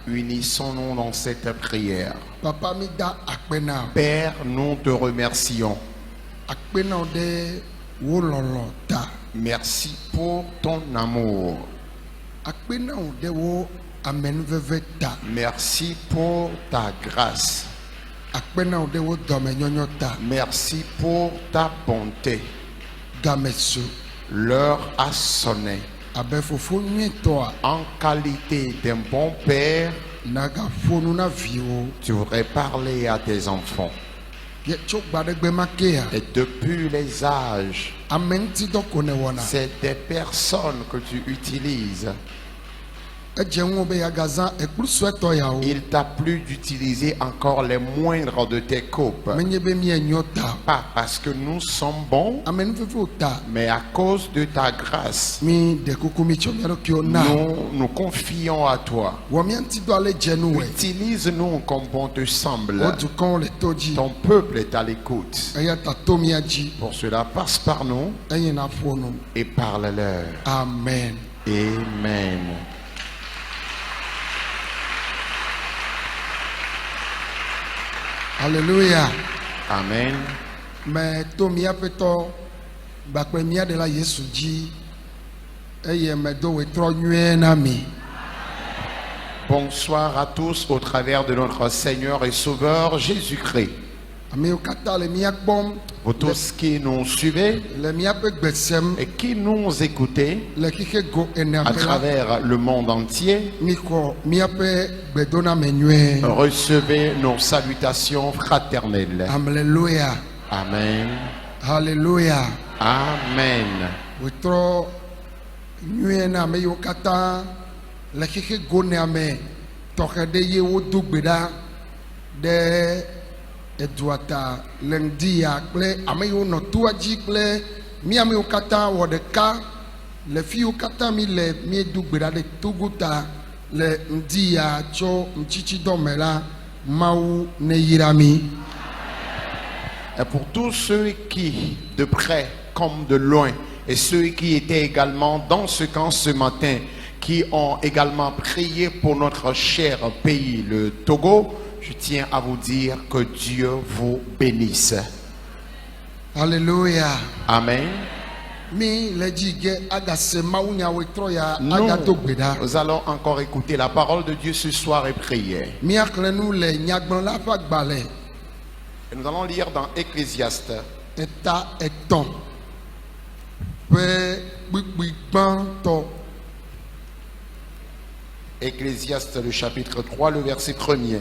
Unissons-nous dans cette prière. Père, nous te remercions. Merci pour ton amour. Merci pour ta grâce. Merci pour ta bonté. L'heure a sonné. En qualité d'un bon père, tu voudrais parler à tes enfants. Et depuis les âges, c'est des personnes que tu utilises. Il t'a plu d'utiliser encore les moindres de tes coupes. Pas parce que nous sommes bons, mais à cause de ta grâce. Nous nous confions à toi. Utilise-nous comme bon te semble. Ton peuple est à l'écoute. Pour cela, passe par nous et parle-leur. Amen. Amen. Alléluia. Amen. Mais Tomia Peto, Bakwemia de la Yesuji, Eye Medo et Tronuenami. Bonsoir à tous au travers de notre Seigneur et Sauveur Jésus-Christ. Vous tous qui nous suivez et qui nous écoutez à travers le monde entier, recevez nos salutations fraternelles. Alléluia. Amen. Alléluia. Amen. Eduata lendia kple ameyo no tuaji kple mi ameyo kata wodeka le fiu kata mi le mi dugbera de tuguta le ndia cho mchichi domela mau ne yirami. Et pour tous ceux qui, de près comme de loin, et ceux qui étaient également dans ce camp ce matin, qui ont également prié pour notre cher pays, le Togo, je tiens à vous dire que Dieu vous bénisse. Alléluia. Amen. Nous allons encore écouter la parole de Dieu ce soir et prier. Et nous allons lire dans Ecclésiaste. Ecclésiaste, le chapitre 3, le verset 1er.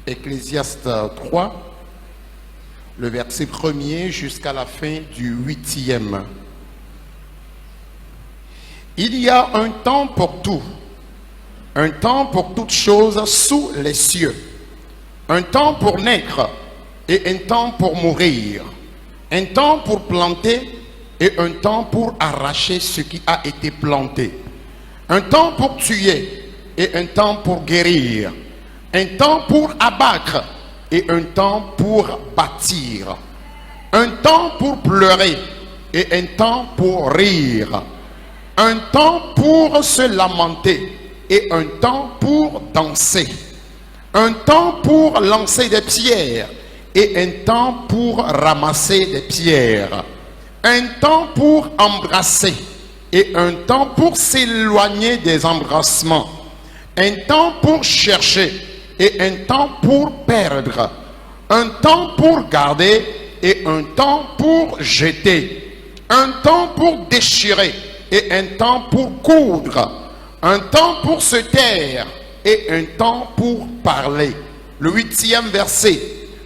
Ecclésiaste 3, le verset 1er jusqu'à la fin du 8e. Il y a un temps pour tout, un temps pour toutes choses sous les cieux, un temps pour naître et un temps pour mourir, un temps pour planter et un temps pour arracher ce qui a été planté, un temps pour tuer et un temps pour guérir, un temps pour abattre et un temps pour bâtir, un temps pour pleurer et un temps pour rire, un temps pour se lamenter et un temps pour danser, un temps pour lancer des pierres et un temps pour ramasser des pierres, un temps pour embrasser et un temps pour s'éloigner des embrassements, un temps pour chercher et un temps pour perdre, un temps pour garder et un temps pour jeter, un temps pour déchirer et un temps pour coudre, un temps pour se taire et un temps pour parler. Le 8e verset,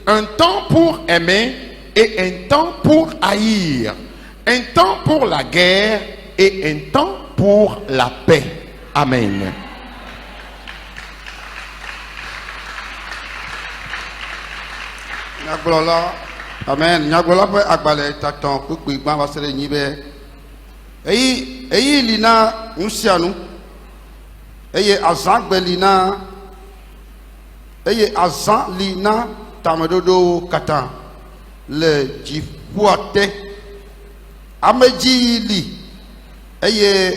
un temps pour aimer et un temps pour haïr, Un temps pour la guerre et un temps pour la paix. Amen. Nyagblɔla, amen. Nyagblɔla ƒe agbalẽ tatɔ kpekpe gbã va se ɖe nyi be eyi li na nu sia nu eye azãgbe li na tameɖoɖowo katã le dziƒoa te. Amedzi li eye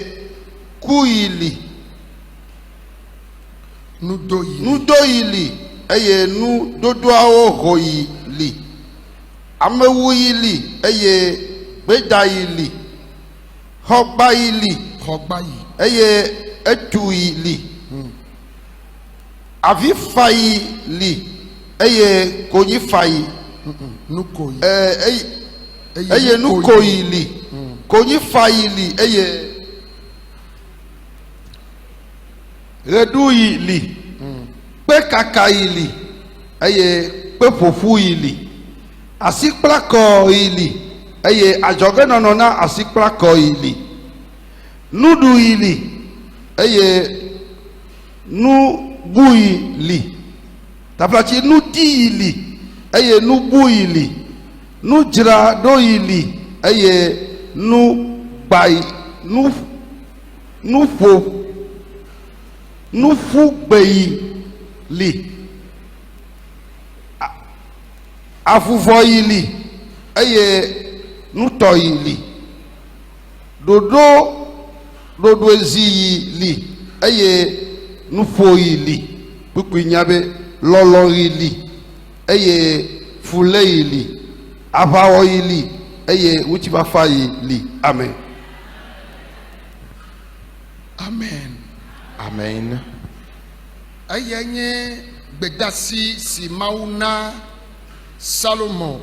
kui li, nudoyi li eye nudodoawo hoyi li, amewuyi li eye gbedayi li, xɔgbayi li eye etuyi li, avifayi li eye konyifayi, eye nukoyi li, konyifayi li eye ɣeɖuyi li, kpekakayi li eye kpeƒoƒuyi li, asikplakɔyi li eye adzɔgenɔnɔ na asikplakɔyi li, nuɖuyi li eye nubuyi li, taflatsi nudiyi li eye nubuyi li, nudzraɖoyi li eye nufugbeyi li, avuvɔyi li eye nutɔyi li, ɖoɖoeziyi li eye nuƒoyi li, kpukpui nya be lɔlɔyi li eye fuleyi li, aʋawɔyi li eye ŋutifafayi li. Amen. Amen. Amen. Eya nye gbedasi si Mawu na Salomon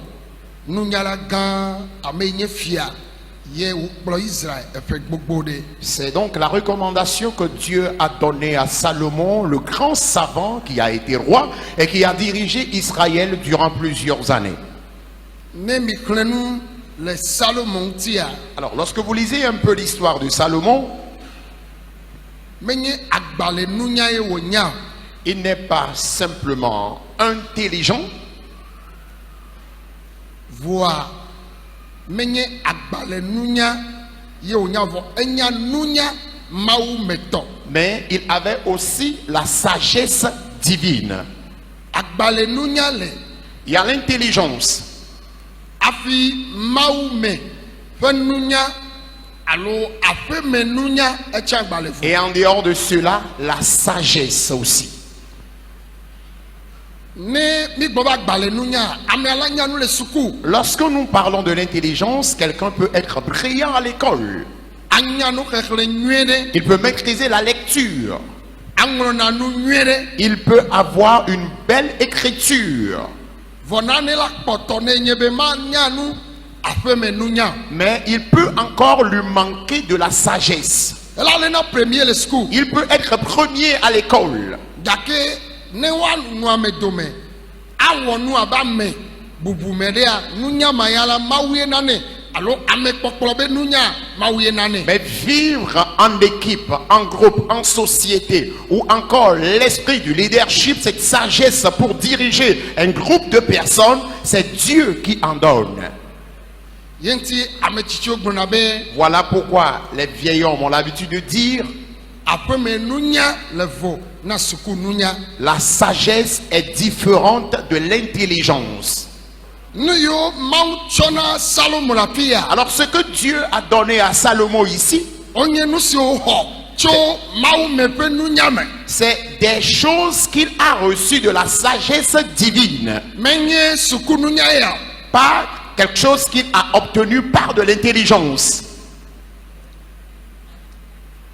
nunyala gã ame nye fia ye wokplɔ Israël eƒe gbogbo ɖe. C'est donc la recommandation que Dieu a donnée à Salomon, le grand savant qui a été roi et qui a dirigé Israël durant plusieurs années. Ne mi xlẽ nu le Salomon tia. Alors, lorsque vous lisez un peu l'histoire de Salomon, Menye agbalẽ nunya ye wonya. il n'est pas simplement intelligent, voa menye agbalẽ nunya ye wonya vɔ enya nunya Mawu metɔ. mais il avait aussi la sagesse divine. Agbalẽ nunya le Il y a l'intelligence. afi Mawu me ƒe nunya alo aƒe me nunya etsi agbalẽ vo. Et en dehors de cela, la sagesse aussi. Ne mi gbɔ be agbalẽ nunya ame ala nya nu le suku. Lorsque nous parlons de l'intelligence, quelqu'un peut être brillant à l'école. Anya nu xexlẽ nyuie ɖe. Il peut maîtriser la lecture. Aŋlɔna nu nyuie ɖe. Il peut avoir une belle écriture. Vɔ nane la kpɔtɔ ne nye be ma nya nu aƒe me nunya. Mais il peut encore lui manquer de la sagesse. Ela le na premier le suku. Il peut être premier à l'école. Gake ne wa nu ame dome awɔ nu abe ame bubu me ɖea nunya maya la Mawu ye nane alo ame kpɔkplɔ be nunya Mawu ye nane. Mais vivre en équipe, en groupe, en société, ou encore l'esprit du leadership, cette sagesse pour diriger un groupe de personnes, c'est Dieu qui en donne. Yenti ame tsitsiwo gblɔna be Voilà pourquoi les vieils hommes ont l'habitude de dire aƒe me nunya le vo na suku nunya. la sagesse est différente de l'intelligence. Nu yiwo Mawu tsɔ na Salomo la fi ya. Alors ce que Dieu a donné à Salomon ici, Wonye nu siwo xɔ tso Mawu me ƒe nunya me. c'est des choses qu'il a reçues de la sagesse divine, Menye suku nunya ya. pas quelque chose qu'il a obtenu par de l'intelligence.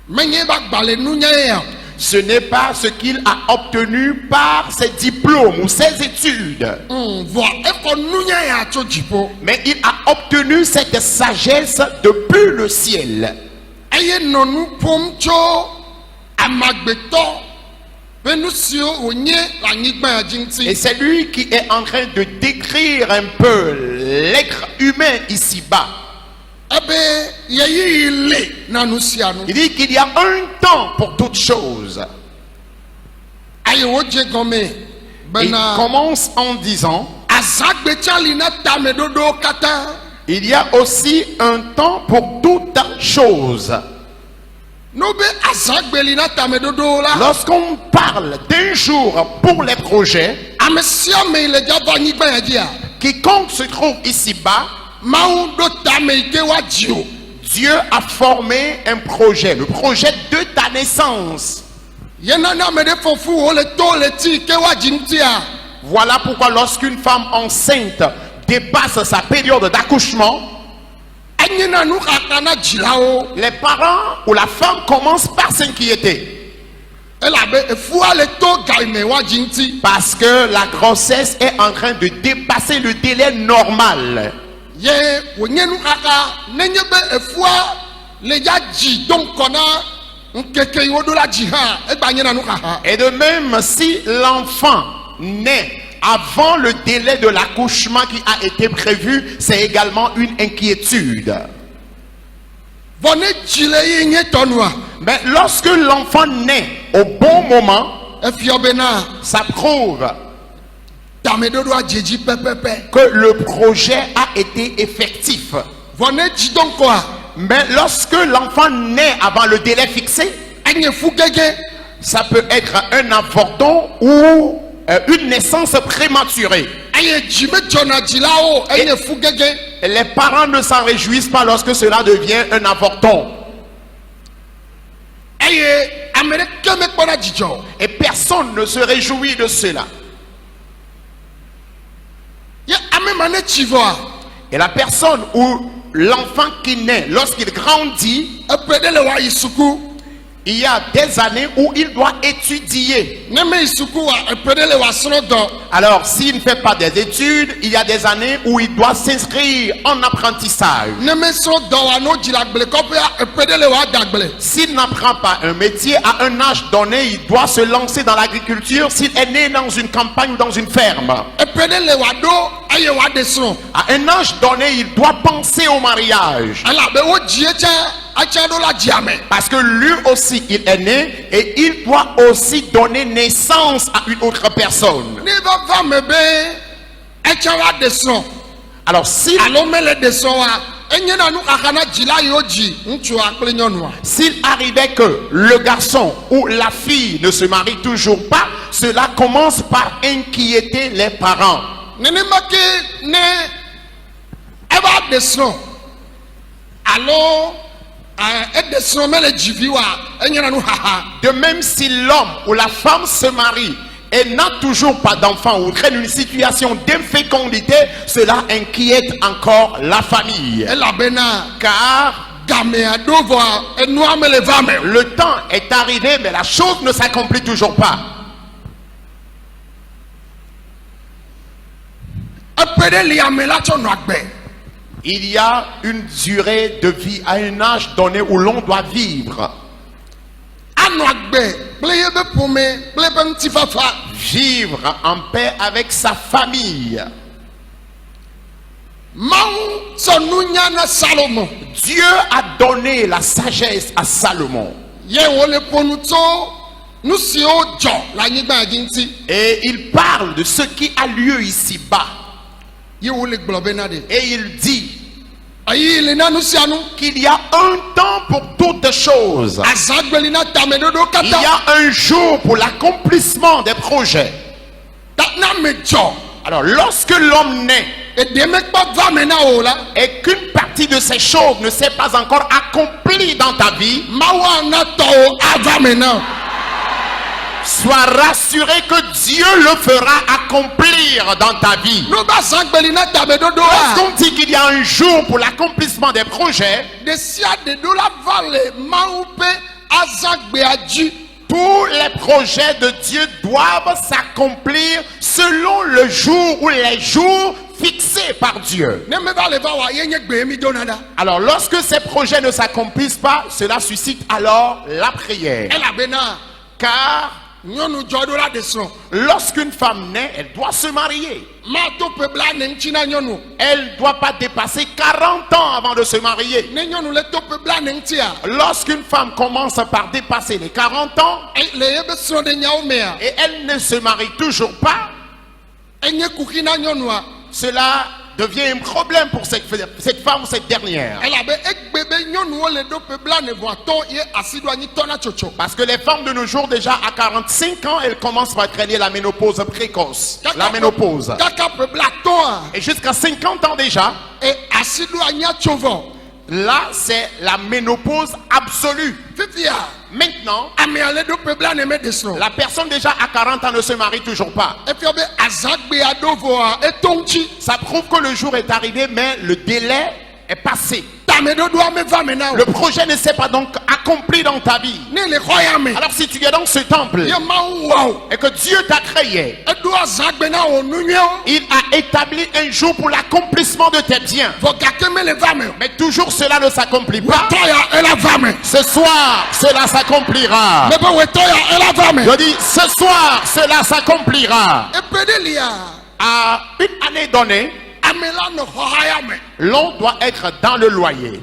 Menye ba agbalẽ nunya ya. Ce n'est pas ce qu'il a obtenu par ses diplômes ou ses études, Vɔ exɔ nunya ya tso dziƒo. mais il a obtenu cette sagesse depuis le ciel. Eye nɔ nu ƒom tso amagbetɔ ƒe nu siwo wonye le anyigba ya dzi ŋuti. Et c'est lui qui est en train de décrire un peu l'être humain ici-bas. ebe yeyi le na nu sia nu Il dit qu'il y a un temps pour toutes choses. aye wo je gome Il bena commence en disant, azagbe chali na tame dodo kata il y a aussi un temps pour toutes choses. no be azagbe li na tame dodo la Lorsqu'on parle d'un jour pour les projets, ame sia me le java ni gba ya dia quiconque se trouve ici-bas, mawu do tame ike wa jio Dieu a formé un projet, le projet de ta naissance. yena na me de fofu o le to le ti ike wa jintia Voilà pourquoi lorsqu'une femme enceinte dépasse sa période d'accouchement, anyina nu akana jilao les parents ou la femme commencent par s'inquiéter. elabe efua le to gaime wa jinti Parce que la grossesse est en train de dépasser le délai normal. ye wonye nu aka nenye be efua le ya ji donc kona nkeke yodo la ji ha egba nyina nu ha Et de même, si l'enfant naît avant le délai de l'accouchement qui a été prévu, c'est également une inquiétude. vone jile yi nye tonua Mais lorsque l'enfant naît au bon moment, efio bena ça prouve tame dodo a jeji pepepe que le projet a été effectif. vone ji donc quoi Mais lorsque l'enfant naît avant le délai fixé, enye fu gege ça peut être un avorton ou une naissance prématurée. aye jime jona jilao enye fu gege Les parents ne s'en réjouissent pas lorsque cela devient un avorton. aye amere keme kpona jijo Et personne ne se réjouit de cela. ye ame mane chivoa Et la personne ou l'enfant qui naît, lorsqu'il grandit, epede le wa isuku il y a des années où il doit étudier. neme isuku wa epede le wa srodo Alors, s'il ne fait pas des études, il y a des années où il doit s'inscrire en apprentissage. neme srodo wa no jilagble kopia epede le wa dagble S'il n'apprend pas un métier à un âge donné, il doit se lancer dans l'agriculture s'il est né dans une campagne ou dans une ferme. epede le wa do aye wa desron À un âge donné, il doit penser au mariage. ala be wo jie che acha do la jiame Parce que lui aussi, il est né et il doit aussi donner naissance à une autre personne. ni va va me be acha wa desron Alors, s'il alo mele desron wa enye na nu akana jila yo ji ntu akple nyonua s'il arrivait que le garçon ou la fille ne se marie toujours pas, cela commence par inquiéter les parents. nene make ne eba desron alo edesron mele jivi wa enye na nu haha De même, si l'homme ou la femme se marie et n'a toujours pas d'enfant ou traîne une situation d'infécondité, cela inquiète encore la famille. ela bena Car game ado vo enu amele va me le temps est arrivé, mais la chose ne s'accomplit toujours pas. epede li amela cho no agbe Il y a une durée de vie à un âge donné où l'on doit vivre. ano agbe kple ye be pome kple be ŋutifafa Vivre en paix avec sa famille. mawu sɔ nunya na salomo Dieu a donné la sagesse à Salomon. ye wole ƒonu tso nu siwo dzɔ le anyigba dzi ŋuti Et il parle de ce qui a lieu ici-bas. ye wole gblɔ bena de Et il dit ayi le na nu sia nu qu'il y a un temps pour toutes choses. azagbeli na tameɖoɖo Il y katã a un jour pour l'accomplissement des projets. ta na me dzɔ Alors lorsque l'homme naît eɖe mekpɔ va me na o la et qu'une partie de ces choses ne s'est pas encore accomplie dans ta vie, mawu ana tɔwo ava me na sois rassuré que Dieu le fera accomplir dans ta vie. nu ba zagbeli na tameɖoɖo a Lorsqu'on dit qu'il y a un jour pour l'accomplissement des projets, ɖe sia ɖe ɖo la va le mawu ƒe azagbea dzi tous les projets de Dieu doivent s'accomplir selon le jour ou les jours fixés par Dieu. ne me va le va wa ye nye gbe mi dona ɖa Alors lorsque ces projets ne s'accomplissent pas, cela suscite alors la prière. elabena Car nyɔnu dzɔ ɖo la de srɔ̃. Lorsqu'une femme naît, elle doit se marier. Mato pe bla ne ŋuti na nyɔnu. Elle ne doit pas dépasser 40 ans avant de se marier. Ne nyɔnu le to pe bla ne ŋutia. Lorsqu'une femme commence par dépasser les 40 ans Le yebe srɔ̃ de nyawo mea. et elle ne se marie toujours pas, Enye kuki na nyɔnua. cela devient un problème pour cette femme ou cette dernière. Elabe egbe be nyɔnuwo le ɖo pe bla ne vɔ atɔ ye asi do anyi tɔ na tsotso. Parce que les femmes de nos jours, déjà à 45 ans, elles commencent par traîner la ménopause précoce. La ménopause. Kaka pe bla tɔa. Et jusqu'à 50 ans déjà, E asi do anyi atso vɔ. là, c'est la ménopause absolue. Fifia. Maintenant, Amea le ɖo pe bla ne me de srɔ̃. la personne déjà à 40 ans ne se marie toujours pas. Efia be azagbea ɖo vɔa eto ŋuti. Ça prouve que le jour est arrivé, mais le délai est passé. Tameɖoɖoa me va me na o. Le projet ne s'est pas donc accompli dans ta vie. Ne le xɔ ya me. Alors si tu es dans ce temple Ye Mawu wɔ o. et que Dieu t'a créé, Eɖo azagbe na wo nu nyuiwo. il a établi un jour pour l'accomplissement de tes biens. Vɔ gake me le va me o. Mais toujours cela ne s'accomplit pas. Wetɔ ya ela va me. Ce soir, cela s'accomplira. Me be wetɔ ya ela va me. Je dis, ce soir, cela s'accomplira. Epe ɖe lia. À une année donnée, Ame la nɔ xɔhaya me. l'on doit être dans le loyer.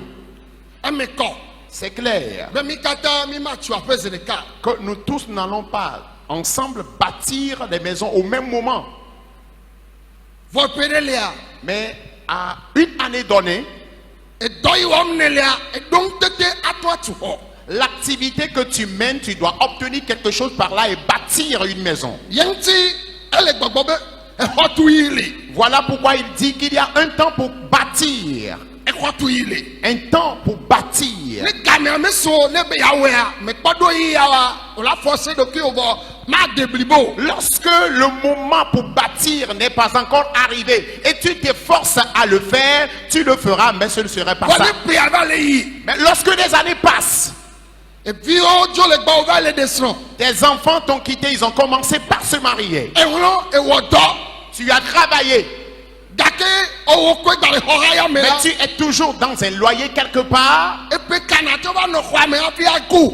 Eme kɔ. C'est clair Be mi katã mi ma tso aƒe zi ɖeka. que nous tous n'allons pas ensemble bâtir des maisons au même moment. Vɔ epe ɖe lia. Mais à une année donnée, Edɔ yi wɔm ne lia. Eɖo ŋutete ato atu xɔ. l'activité que tu mènes, tu dois obtenir quelque chose par là et bâtir une maison. Ye ŋuti ele gbɔgbɔ be exɔtu yi li. Voilà pourquoi il dit qu'il y a un temps pour bâtir. Exɔtu yi li. Un temps pour bâtir. Ne gamea me so ne be yawɔa me kpɔ ɖo yi ya wa o la forcer ɖokuiwo vɔ ma de blibo. Lorsque le moment pour bâtir n'est pas encore arrivé et tu t'efforces à le faire, tu le feras, mais ce ne serait pas Vɔ ça. ne pria va le yi. Mais lorsque des années passent, Eviwo dzo le gbɔ va le de srɔ̃. tes enfants t'ont quitté, ils ont commencé par se marier. Ehlɔ ewɔ dɔ. Tu as travaillé, Gake owó koe gba le xɔhaya me mais la. tu es toujours dans un loyer quelque part. Epe kana tso va nɔ xɔa me hafi aku.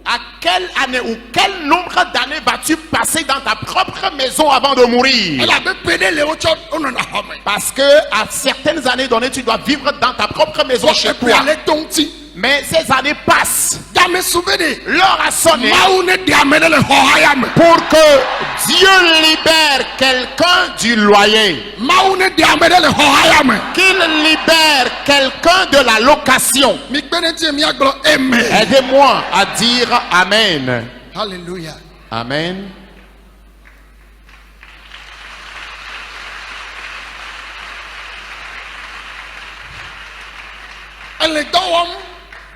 À quelle année ou quel nombre d'années vas-tu passer dans ta propre maison avant de mourir? Elabe pe ɖe le wotsɔ wonɔna xɔ me. Parce que à certaines années données, tu dois vivre dans ta propre maison chez Epe toi. ale to ŋuti. Mais ces années passent. Game sube de. L'heure a sonné Mawu ne ɖe ame ɖe le xɔhaya me. pour que Dieu libère quelqu'un du loyer. Mawu ne ɖe ame ɖe le xɔhaya me. Qu'il libère quelqu'un de la location. Mi kpe ɖe ŋuti miagblɔ amen. Aidez-moi à dire Amen. Hallelujah. Amen. Ele dɔ wɔm.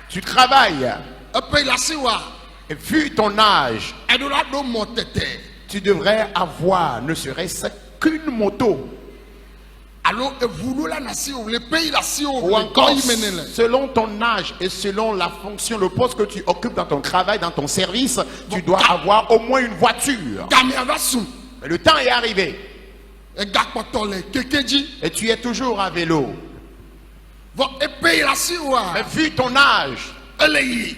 Tu travailles. Epe le asi wa. Et vu ton âge, Eɖo la ɖo mɔ tete. tu devrais avoir ne serait-ce qu'une moto. Alo eʋu ɖo la na asi o. Le pe yi le asi o. Ou Le encore, dɔ yi me ne le. selon ton âge et selon la fonction, le poste que tu occupes dans ton travail, dans ton service, tu dois avoir au moins une voiture. Gamea va sum. Mais le temps est arrivé Egakpɔtɔ le keke dzi. et tu es toujours à vélo. Vɔ epe yi le asi wa. Mais vu ton âge, Ele yi.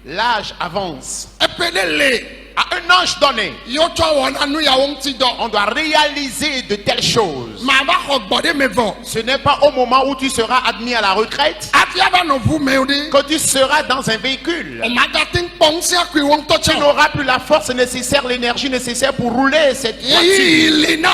l'âge avance. Epe ɖe le. À un âge donné, Yewo tsɔ wɔna nu yawo ŋuti dɔ. on doit réaliser de telles choses. Ma va xɔ gbɔ ɖe me vɔ. Ce n'est pas au moment où tu seras admis à la retraite Hafi ava nɔ ʋu me o ɖe. que tu seras dans un véhicule. O ma gate ŋu kpɔ ŋusẽ akui wo ŋutɔ Tu tsɛ o. n'auras plus la force nécessaire, l'énergie nécessaire pour rouler cette voiture. Yeyi li na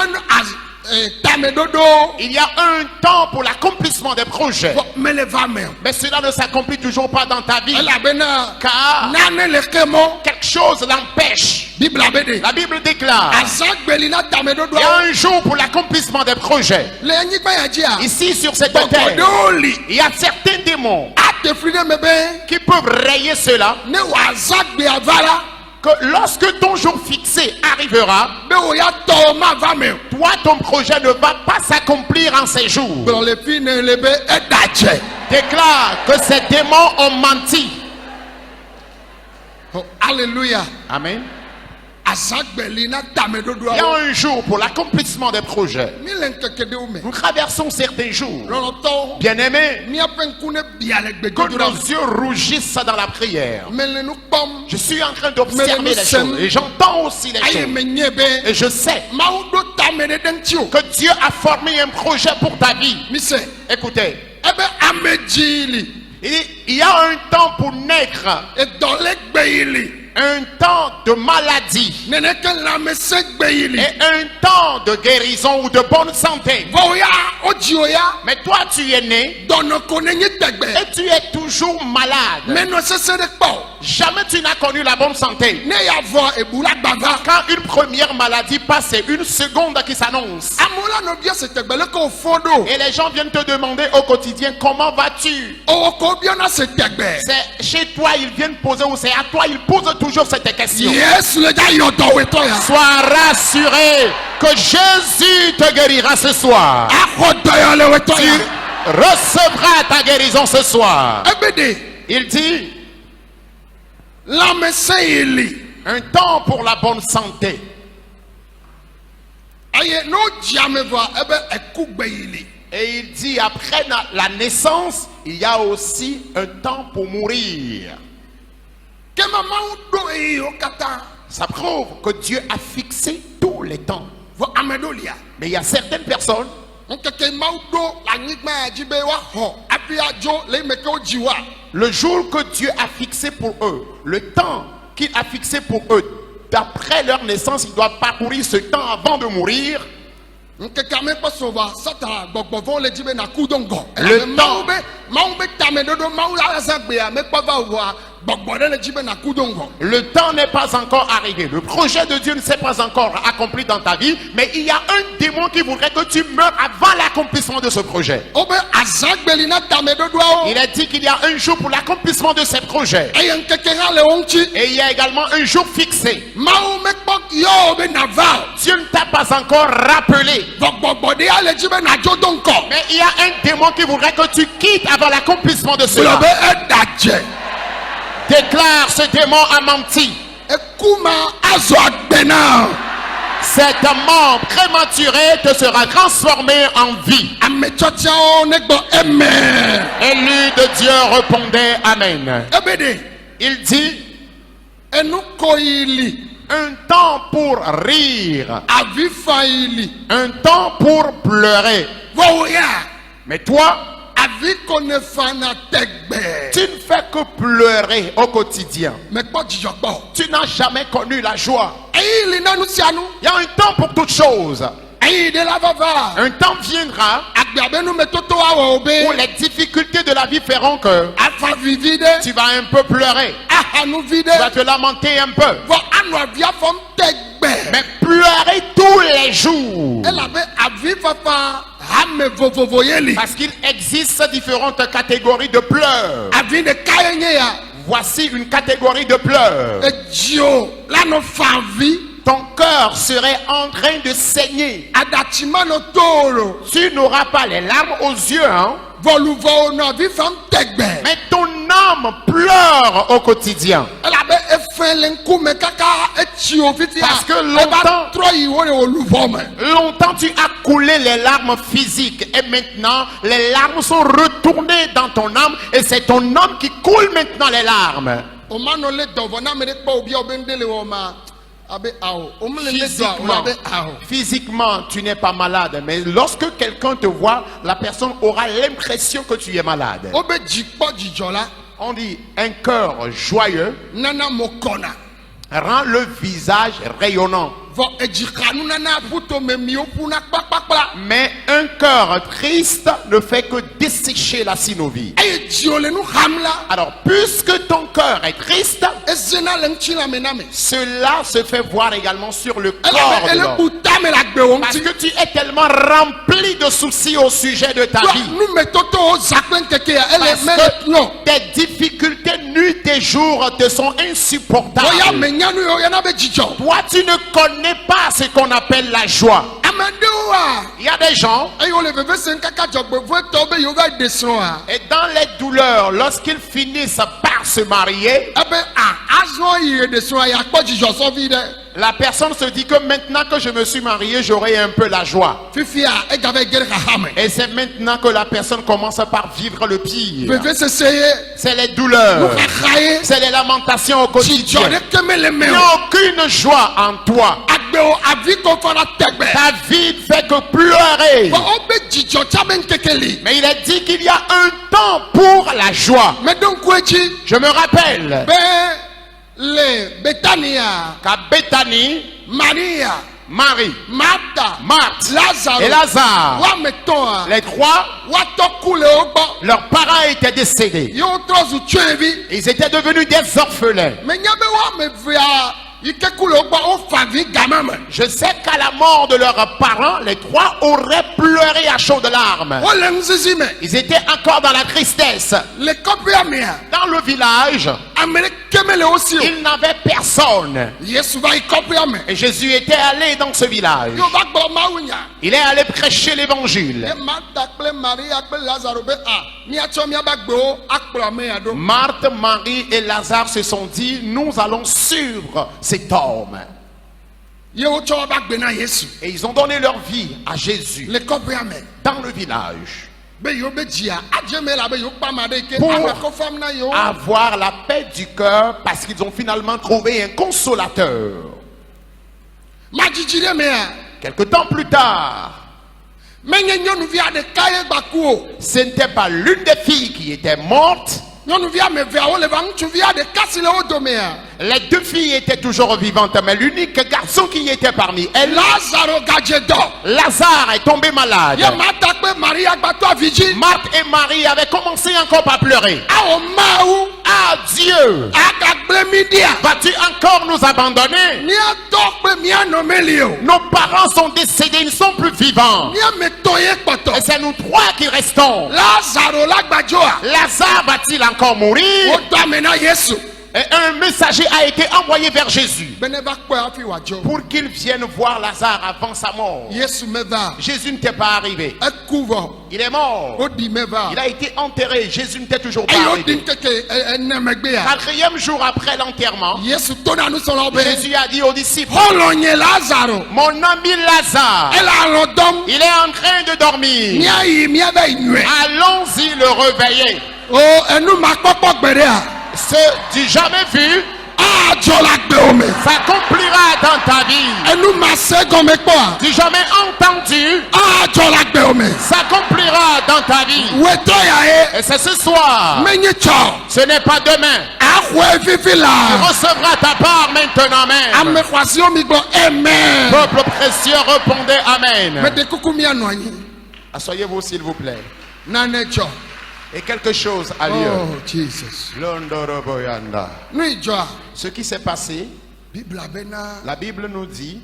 tameɖoɖo. Il y a un temps pour l'accomplissement des projets. Vɔ mele va me o. Mais cela ne s'accomplit toujours pas dans ta vie. Elabena Car nane le ke mɔ. quelque chose l'empêche. Bibla be de. La Bible déclare Azagbeli na il y a tameɖoɖoa. un jour pour l'accomplissement des projets. Le anyigba ya dzia. Ici sur cette terre, Gbɔgbɔɖewo li. il y a certains démons Ate fli ɖe me be. qui peuvent rayer cela. Ne wòazagbea va la. Que lorsque ton jour fixé arrivera, Be wò ya tɔ ma va me o. toi ton projet ne va pas s'accomplir en ces jours. Gblɔ le fi ne le be eda dze. Déclare que ces démons ont menti. Oh, Alléluia. Amen. azagbeli na tamedodo Il y a awo un jour pour l'accomplissement des projets. mi le nkeke de wo me Nous traversons certains jours. lɔlɔtɔwo Bien-aimés, miaƒe ŋku ne bia le que gbedodoɖa nos yeux rougissent dans la prière. me le nu kpɔm Je suis en train d'observer Mais les nous choses sommes- et j'entends aussi les eye choses. menye be Et je sais mawu ɖo tame ɖe ɖe ŋuti o que Dieu a formé un projet pour ta vie. mise Écoutez, ebe ame dzi li il y a un temps pour naître, edɔlegbe yi li un temps de maladie neneke lãmesẽgbe yi li et un temps de guérison ou de bonne santé. vɔ ya wodzi wo ya Mais toi, tu es né dɔnɔko ne nye tegbe et tu es toujours malade. menɔ sesẽ ɖe kpɔ o. Jamais tu n'as connu la bonne santé. ne ya vɔ ebu la gbava Quand une première maladie passe, c'est une seconde qui s'annonce. amewo la nɔvia se tegbe leke wo fɔ ɖo Et les gens viennent te demander au quotidien comment vas-tu. owó ko biɔna se tegbe C'est chez toi ils viennent poser ou c'est à toi ils posent toujours cette question. yesu le dza yɔ dɔwɔtɔ ya Sois rassuré que Jésus te guérira ce soir. axɔ dɔyɔ le wetɔ Tu ya recevras ta guérison ce soir. ebe de Il dit lãmesẽ yi li un temps pour la bonne santé. eye n'o dzi ame vɔa ebe ekugbe yi li Et il dit après la naissance, il y a aussi un temps pour mourir. kema mawu ɖo eyiwo katã Ça prouve que Dieu a fixé tous les temps. vɔ ame ɖo lia Mais il y a certaines personnes, nkeke mawu ɖo le anyigba ya dzi be woaxɔ hafi adzo le eme ke wodzi wa le jour que Dieu a fixé pour eux, le temps qu'il a fixé pour eux, d'après leur naissance, ils doivent parcourir ce temps avant de mourir. nkeke ame kpɔ sova satana gbɔgbɔ vɔ le dzi be naku do ŋgɔ Le elabe temps. mawu be tameɖoɖo mawu la azã gbea mekpɔ va o vɔa gbɔgbɔ ɖe le dzi be naku do ŋgɔ Le temps n'est pas encore arrivé. Le projet de Dieu ne s'est pas encore accompli dans ta vie, mais il y a un démon qui voudrait que tu meurs avant l'accomplissement de ce projet. wobe azãgbeli na tameɖoɖoawo Il a dit qu'il y a un jour pour l'accomplissement de ces projets. eye nkeke hã le wo ŋuti Et il y a également un jour fixé. mawu mekpɔ yɔwo be nava o Dieu ne t'a pas encore rappelé. vɔ gbɔgbɔ ɖe ya le dzi be nadzo do ŋkɔ Mais il y a un démon qui voudrait que tu quittes avant l'accomplissement de gblɔ cela. be eɖadze Déclare, ce démon a menti. ekuma azɔ agbe na Cet mort prématuré te sera transformé en vie. ame tsɔtsiawo ne gbɔ eme Élu de Dieu répondait Amen. ebe de Il dit, enu ko yi li un temps pour rire, avi fa yi li un temps pour pleurer. vɔ wo ya Mais toi, avi ko ne fa na tegbe tu ne fais que pleurer au quotidien. mekpɔ dzidzɔ kpɔ Tu n'as jamais connu la joie. eyi li na nu sia nu Il y a un temps pour toutes choses. eyi de la vava Un temps viendra agbea be numetoto awɔ wo où be les difficultés de la vie feront que afa vivi ɖe tu vas un peu pleurer. aha nu vi Tu vas ɖe te lamenter un peu. vɔ anɔ avia fɔm tegbe Mais pleurer tous les jours. elabe avi fafa hame vovovo ye li Parce qu'il existe différentes catégories de pleurs. avi ɖeka ye nye ya Voici une catégorie de pleurs. edzio la nɔ fa avi Ton cœur serait en train de saigner. adatsima nɔ to Tu n'auras pas les larmes aux yeux, hein? vɔluvɔwo nɔ avi fam tegbe Mais ton âme pleure au quotidien. elabe efe le ŋkume kaka etsi wo fitia Parce que longtemps- eva trɔ yi wo le wo luvɔ me Longtemps tu as coulé les larmes physiques et maintenant les larmes sont retournées dans ton âme et c'est ton âme qui coule maintenant les larmes. o ma nɔ le dɔvɔ na ame ɖe kpɔ o bia o be ŋɖe le wɔ ma abe awo o me le le dɔa o abe awo Physiquement, tu n'es pas malade, mais lorsque quelqu'un te voit, la personne aura l'impression que tu es malade. o be dzi kpɔ dzidzɔ la On dit un cœur joyeux nana mo kɔna rend le visage rayonnant. vɔ edzixa nunana ƒuto memiwo ƒuna kpakpakpa Mais un cœur triste ne fait que dessécher la synovie. eye dzio le nu xam la Alors, puisque ton cœur est triste, ezena le ŋuti la me na me cela se fait voir également sur le corps elabe de ele l'homme. bu tame le agbewo Parce ŋuti que tu es tellement rempli de soucis au sujet de ta do vie. numetotowo zakpe ŋkeke ya ele Parce mele que nɔ tes difficultés nuit et jour te sont vɔ ya insupportables. me nya nu ye woyɔna be dzidzɔ Toi, tu ne connais pas ce qu'on appelle la joie. ame ɖewo Il y a des gens, et on le veut c'est un caca job vous tomber il va descendre et dans les douleurs, lorsqu'ils finissent par se marier, eh ben azo il descend il y a pas de joie sans vie la personne se dit que maintenant que je me suis marié, j'aurai un peu la joie. fifi a et avec guerre hame Et c'est maintenant que la personne commence par vivre le pire. veut c'est C'est les douleurs, khaye c'est les lamentations au si quotidien. jode que me le Il n'y me a aucune joie en toi. agbe avi ko fara tegbe Ta vie ne fait que pleurer. o be jijo chamen kekeli Mais il est dit qu'il y a un temps pour la joie. mais donc kwechi Je me rappelle be le Betania qu'à Béthanie, Maria Marie, Martha Marthe Lazare et Lazare, wa meton les trois, wa to kule ogbo leurs parents étaient décédés. yo trozu tuevi Ils étaient devenus des orphelins. mais nyabe wa me via ike kule ogbo o favi gamama Je sais qu'à la mort de leurs parents, les trois auraient pleuré à chaudes larmes. o le nzizi me Ils étaient encore dans la tristesse. le kopia mea Dans le village, amere kemele aussi ils n'avaient personne. Yesu va ikopia me Et Jésus était allé dans ce village. yo ba gbo mawunya Il est allé prêcher l'évangile. e Martha kple Maria kple Lazare be mia cho mia ba gbo akpro me ado Marthe, Marie et Lazare se sont dit, nous allons suivre cet homme. ye o cho ba gbe na Yesu Et ils ont donné leur vie à Jésus le kopia me dans le village be yo be jia adjeme la be yo pa ma de ke Pour ame ko fam na yo avoir la paix du cœur parce qu'ils ont finalement trouvé un consolateur. ma jiji de me Quelque temps plus tard, me nye nyɔnuvi de kaye gba ku o ce n'était pas l'une des filles qui était morte. nyɔnuvi ame vea wo le va ŋutsuvi de kasi le wo domea Les deux filles étaient toujours vivantes, mais l'unique garçon qui était parmi elles, Lazaro gadze dɔ Lazare, est tombé malade. ye Martha kple Maria gbato avidzi Marthe et Marie avaient commencé encore à pleurer. awɔ mawu Ah Dieu, agagble mi dia vas-tu encore nous abandonner? mia tɔ kple mia nɔmeli o Nos parents sont décédés, ils ne sont plus vivants. mia me tɔ ye Et kpɔtɔ c'est nous trois qui restons. Lazaro la gbadzoa Lazare va-t-il encore mourir? wo tɔ ame na Yesu Et un messager a été envoyé vers Jésus be ne va kpɔe hafi wòadzo pour qu'il vienne voir Lazare avant sa mort. Yesu me va Jésus n'était pas arrivé. eku vɔ Il est mort. odi me va Il a été enterré. Jésus n'était toujours pas eye odi arrivé. nkeke ene megbea 4e jour après l'enterrement, Yesu to na nusɔlɔ be Jésus a dit aux disciples, xɔlɔ nye Lazaro mon ami Lazare, ele alɔ dɔm il est en train de dormir. mia yi mia va yi nyuɛ Allons-y le réveiller. o enu ma kpɔkpɔ gbe ɖea Ce du jamais vu adzɔ la gbe o me s'accomplira dans ta vie. enu ma se gɔme kpɔa Du jamais entendu adzɔ la gbe o me s'accomplira dans ta vie. wetɔ ya ye Et c'est ce soir. menye tsɔ Ce n'est pas demain. axɔe fifi Tu la recevras ta part maintenant même. ame xɔasiwo mi gbɔ amen Peuple précieux, répondez Amen. mede kuku mia nɔ anyi Asseyez-vous s'il vous plaît. nane tsɔ Et quelque chose a lieu. oh Jesus Londoroboyanda. nu yi dzɔa Ce qui s'est passé, bibla bena la Bible nous dit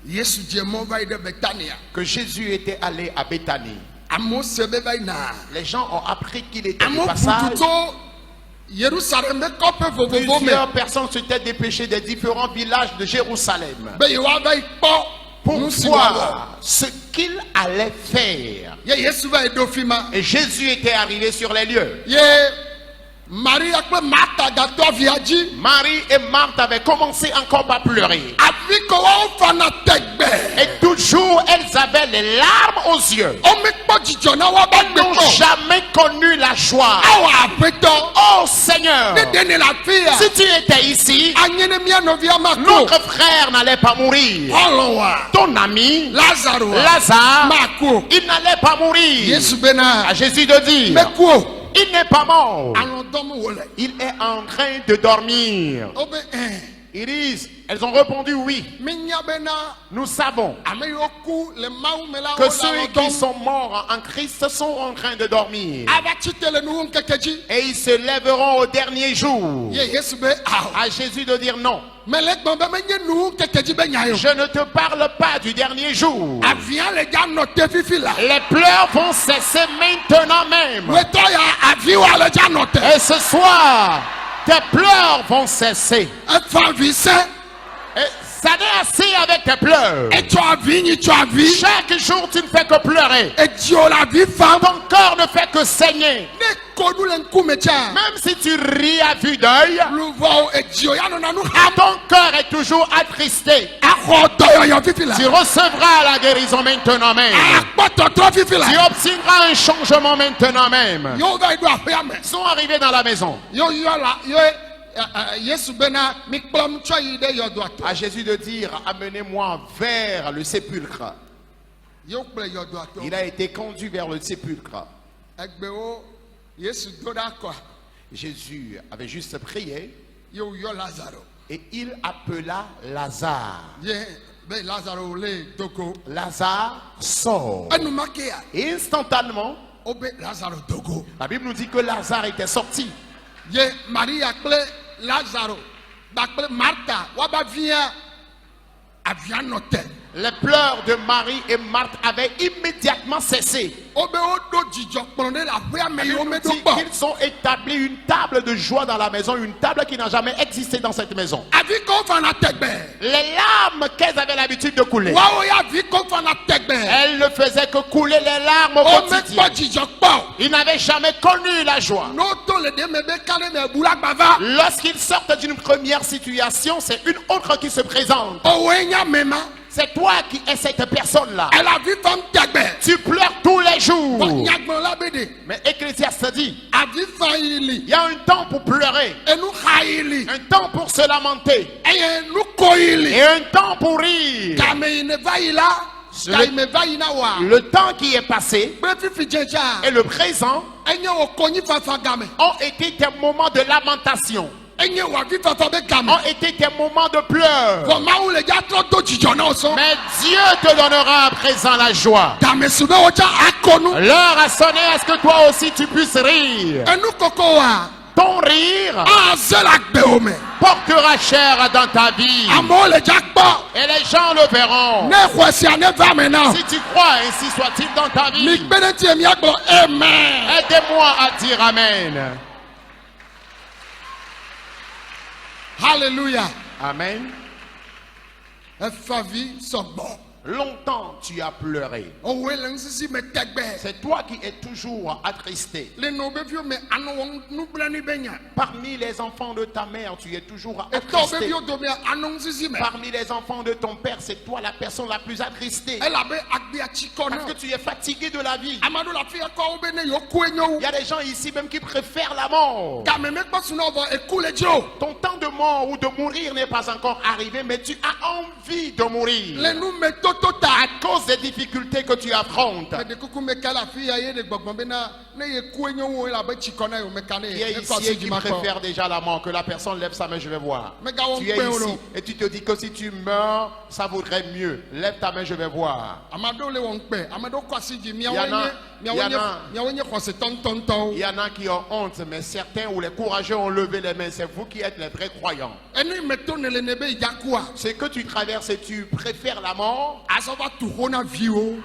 Yesu dze mɔ va yi ɖe Betania que Jésus était allé à Béthanie. amewo se be va yina Les gens ont appris qu'il était du amewo passage. ƒutu tso Yerusalem be kɔƒe vovovo me Plusieurs personnes s'étaient dépêchées des différents villages de Jérusalem be yewoava yi kpɔ pour nu si wòawɔ voir ce qu'il allait faire. ye Yesu va yi ɖo fi ma Et Jésus était arrivé sur les lieux. ye Maria kple Martha gato avia dzi Marie et Marthe avaient commencé encore à pleurer. afi ko woawo fana tegbe Et toujours, elles avaient les larmes aux yeux. womekpɔ dzidzɔ na woaba Elles gbe n'ont kpɔ jamais connu la joie. awɔ aƒetɔ Oh Seigneur, ne de ne le afi ya si tu étais ici, anyi ne mia nɔvia ma ko notre frère n'allait pas mourir. xɔlɔ wa Ton ami, Lazaro Lazare, ma ko il n'allait pas mourir. Yesu bena À Jésus de dire, meku o il n'est pas mort. alɔ dɔm wòle Il est en train de dormir. wobe Ils disent, elles ont répondu oui. minya bena Nous savons ame yiwo ku le Mawu me la que wo le ceux alɔ qui dɔm sont morts en Christ sont en train de dormir. ava tsite le nuwo ŋkeke dzi Et ils se lèveront au dernier jour. ye Yesu be awo À Jésus de dire non. me le gbɔn be menye nuwo ŋkeke dzi be nya ye o Je ne te parle pas du dernier jour. avia le dza nɔ te fifi la Les pleurs vont cesser maintenant même. wetɔ ya aviwa le dza nɔ te Et ce soir, tes pleurs vont cesser. efa vi se Et Ça n'est assez avec tes pleurs. etsɔ avi nyi tsɔ avi Chaque jour, tu ne fais que pleurer. edziwo la vi fam Ton corps ne fait que saigner. ne ko nu le ŋkume tsa Même si tu ris à vue d'œil, luvɔwo edziwo ya nɔna nu ham ton cœur est toujours attristé. axɔ dɔyɔyɔ fifi la Tu recevras la guérison maintenant même. akpɔ tɔtrɔ fifi Tu la obtiendras un changement maintenant même. yewo va yi do aƒea me Ils sont arrivés dans la maison. yewo yɔ la yesu bena mi kplɔm tsɔ yi ɖe yɔdoa to À Jésus de dire, amenez-moi vers le sépulcre. yewo kplɔ yɔdoa to Il a été conduit vers le sépulcre. egbewo yesu do ɖa kɔa Jésus avait juste prié yewo yɔ lazaro et il appela Lazare. ye be lazaro le dogo Lazare sort. enumakea Et instantanément, wo be lazaro dogo la Bible nous dit que Lazare était sorti. ye maria kple lazaro kpakple marta woaba via avia nɔ te Les pleurs de Marie et Marthe avaient immédiatement cessé. wo be woɖo dzidzɔ kplɔ ɖe le aƒea me La yi Bible wo nous meɖo dit kpɔ qu'ils ont établi une table de joie dans la maison, une table qui n'a jamais existé dans cette maison. avi ko fana tegbe Les larmes qu'elles avaient l'habitude de couler, woawo ya avi ko fana tegbe elles ne faisaient que couler les larmes au wo mekpɔ quotidien. dzidzɔ kpɔ Ils n'avaient jamais connu la joie. n'o to le ɖe me be ka ɖe me bu la gbava Lorsqu'ils sortent d'une première situation, c'est une autre qui se présente. owoe nya mema C'est toi qui es cette personne-là. ele avi fam tegbe Tu pleures tous les jours. nyagblɔla be ɖe Mais Ecclésiaste dit, avi fa yi li il y a un temps pour pleurer, enu xa yi li un temps pour se lamenter eye nu ko yi li et un temps pour rire. game yi ne va yi la ga yi me va yi na wa Le temps qui est passé be fifi dze tsa et le présent enye wo konyi fafa game ont été des moments de lamentation, enye wo avi fafa be game ont été des moments de pleurs. vɔ mawu le dza trɔ do dzidzɔ na wo sɔn Mais Dieu te donnera à présent la joie. game su be wo tsa akɔ nu L'heure a sonné, est-ce que toi aussi tu puisses rire? enu koko wa Ton rire aze la gbewo me portera chair dans ta vie amewo le dza kpɔ et les gens le verront. ne xɔ sia ne va me na Si tu crois, ainsi soit-il dans ta mi vie. kpe ɖe tie miagblɔ amen Aidez-moi à dire Amen. hallelujah Amen. efavi sɔgbɔ Longtemps tu as pleuré. owoe le ŋsisi me tegbe C'est toi qui es toujours attristé. le nɔ be viwo me anɔ wɔ nublanui be nya Parmi les enfants de ta mère, tu es toujours etɔ be attristé. viwo dome anɔ ŋsisi me Parmi les enfants de ton père, c'est toi la personne la plus attristée. elabe agbea tsikɔ Parce na que tu es fatigué de la vie. ame aɖewo le afi ya kɔ wo be ne yewo koe nye wo Il y a des gens ici même qui préfèrent la mort. game mekpɔ sunɔ vɔ eku le dzi o Ton temps de mort ou de mourir n'est pas encore arrivé, mais tu as envie de mourir. le nu me toto ta À cause des difficultés que tu affrontes. me de kuku me ka le afi ya ye le gbɔgbɔm be na ne ye koe nye wo elabe tsikɔ na ye o meka ne Il y ye a ne kɔ ici asi et qui dzi ma kpɔ préfère déjà la mort, que la personne lève sa main, je vais voir. Mais gars, on Tu es peut, ici non. et tu te dis que si tu meurs, ça vaudrait mieux. Lève ta main, je vais voir. ame aɖewo le wɔm kpɛ ame aɖewo kɔ asi dzi miawo Yana, nye Yana. miawo nye xɔsetɔntɔntɔwo Il y en a qui ont honte, mais certains ou les courageux ont levé les mains. C'est vous qui êtes les vrais croyants. enu me to ne le ne be yakua C'est que tu traverses et tu préfères la mort. azɔ va tu xɔ na viwo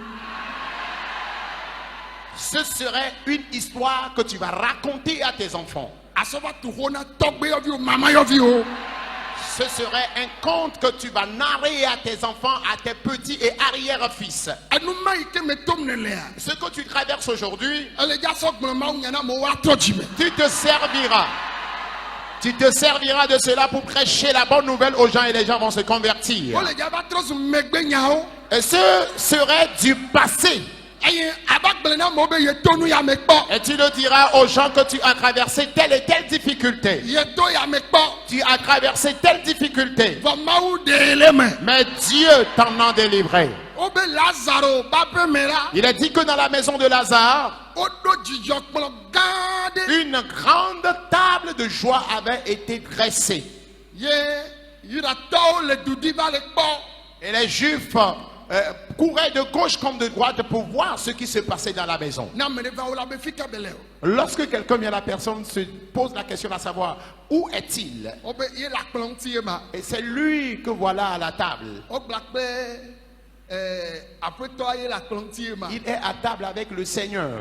Ce serait une histoire que tu vas raconter à tes enfants. azɔ va tu xɔ na tɔgbeyoviwo mamayɔviwo Ce serait un conte que tu vas narrer à tes enfants, à tes petits et arrière-fils. enu ma yi ke me tom ne lea Ce que tu traverses aujourd'hui, ele dza sɔ gblɔ mawu nya na amewo atrɔ dzi me tu te serviras. Tu te serviras de cela pour prêcher la bonne nouvelle aux gens et les gens vont se convertir. wole dza va trɔ zu megbe nyawo Et ce serait du passé. eye ava gblẽ na amewo be ye to nu ya me kpɔ Et tu le diras aux gens que tu as traversé telle et telle difficulté. ye to ya me kpɔ Tu as traversé telle difficulté. vɔ mawu ɖe le me Mais Dieu t'en a délivré. wo be lazaro ba ƒe me la Il est dit que dans la maison de Lazare, woɖo dzidzɔkplɔ gã ɖe une grande table de joie avait été dressée. ye yudatɔwo le dudi va le kpɔ Et les Juifs couraient de gauche comme de droite pour voir ce qui se passait dans la maison. na ame ɖe va wo la be fi ke be le o Lorsque quelqu'un vient, la personne se pose la question à savoir où est-il? wo be ye le akplɔ ŋuti ye ma Et c'est lui que voilà à la table. wo gblɔ kpe aƒetɔa ye le akplɔ ŋuti ye ma Il est à table avec le Seigneur.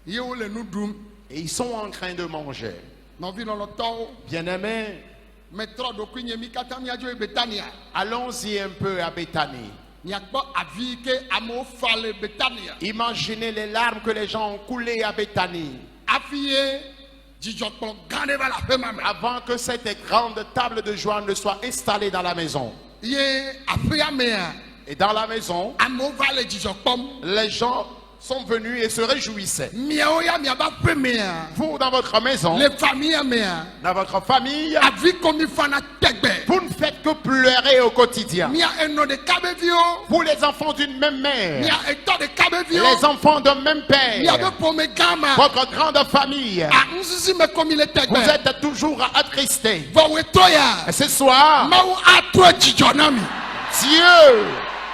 ye wo le nu ɖum Et ils sont en train de manger. nɔvi lɔlɔtɔwo Bien-aimés, Metro do kwenye mikata miajo Betania. Allons-y un peu à Béthanie. Miakbo avike amo fale Betania. Imaginez les larmes que les gens ont coulées à Béthanie. Afie jijokpo gane bala pemame. Avant que cette grande table de joie ne soit installée dans la maison. Ye afia mea. Et dans la maison, Amo vale jijokpom. les gens sont venus et se réjouissaient. Miaoya miaba pemea. Vous, dans votre maison, Les familles mea. dans votre famille, Avi komi fana tegbe. vous ne faites que pleurer au quotidien. Mia eno de kabevio. Vous, les enfants d'une même mère, Mia eto de kabevio. les enfants d'un même Mia père, be pome gama. votre grande famille, A nsisi me komi le tegbe. vous êtes toujours attristés. Vowe toya. Et ce soir, Mau atro jijonami. Dieu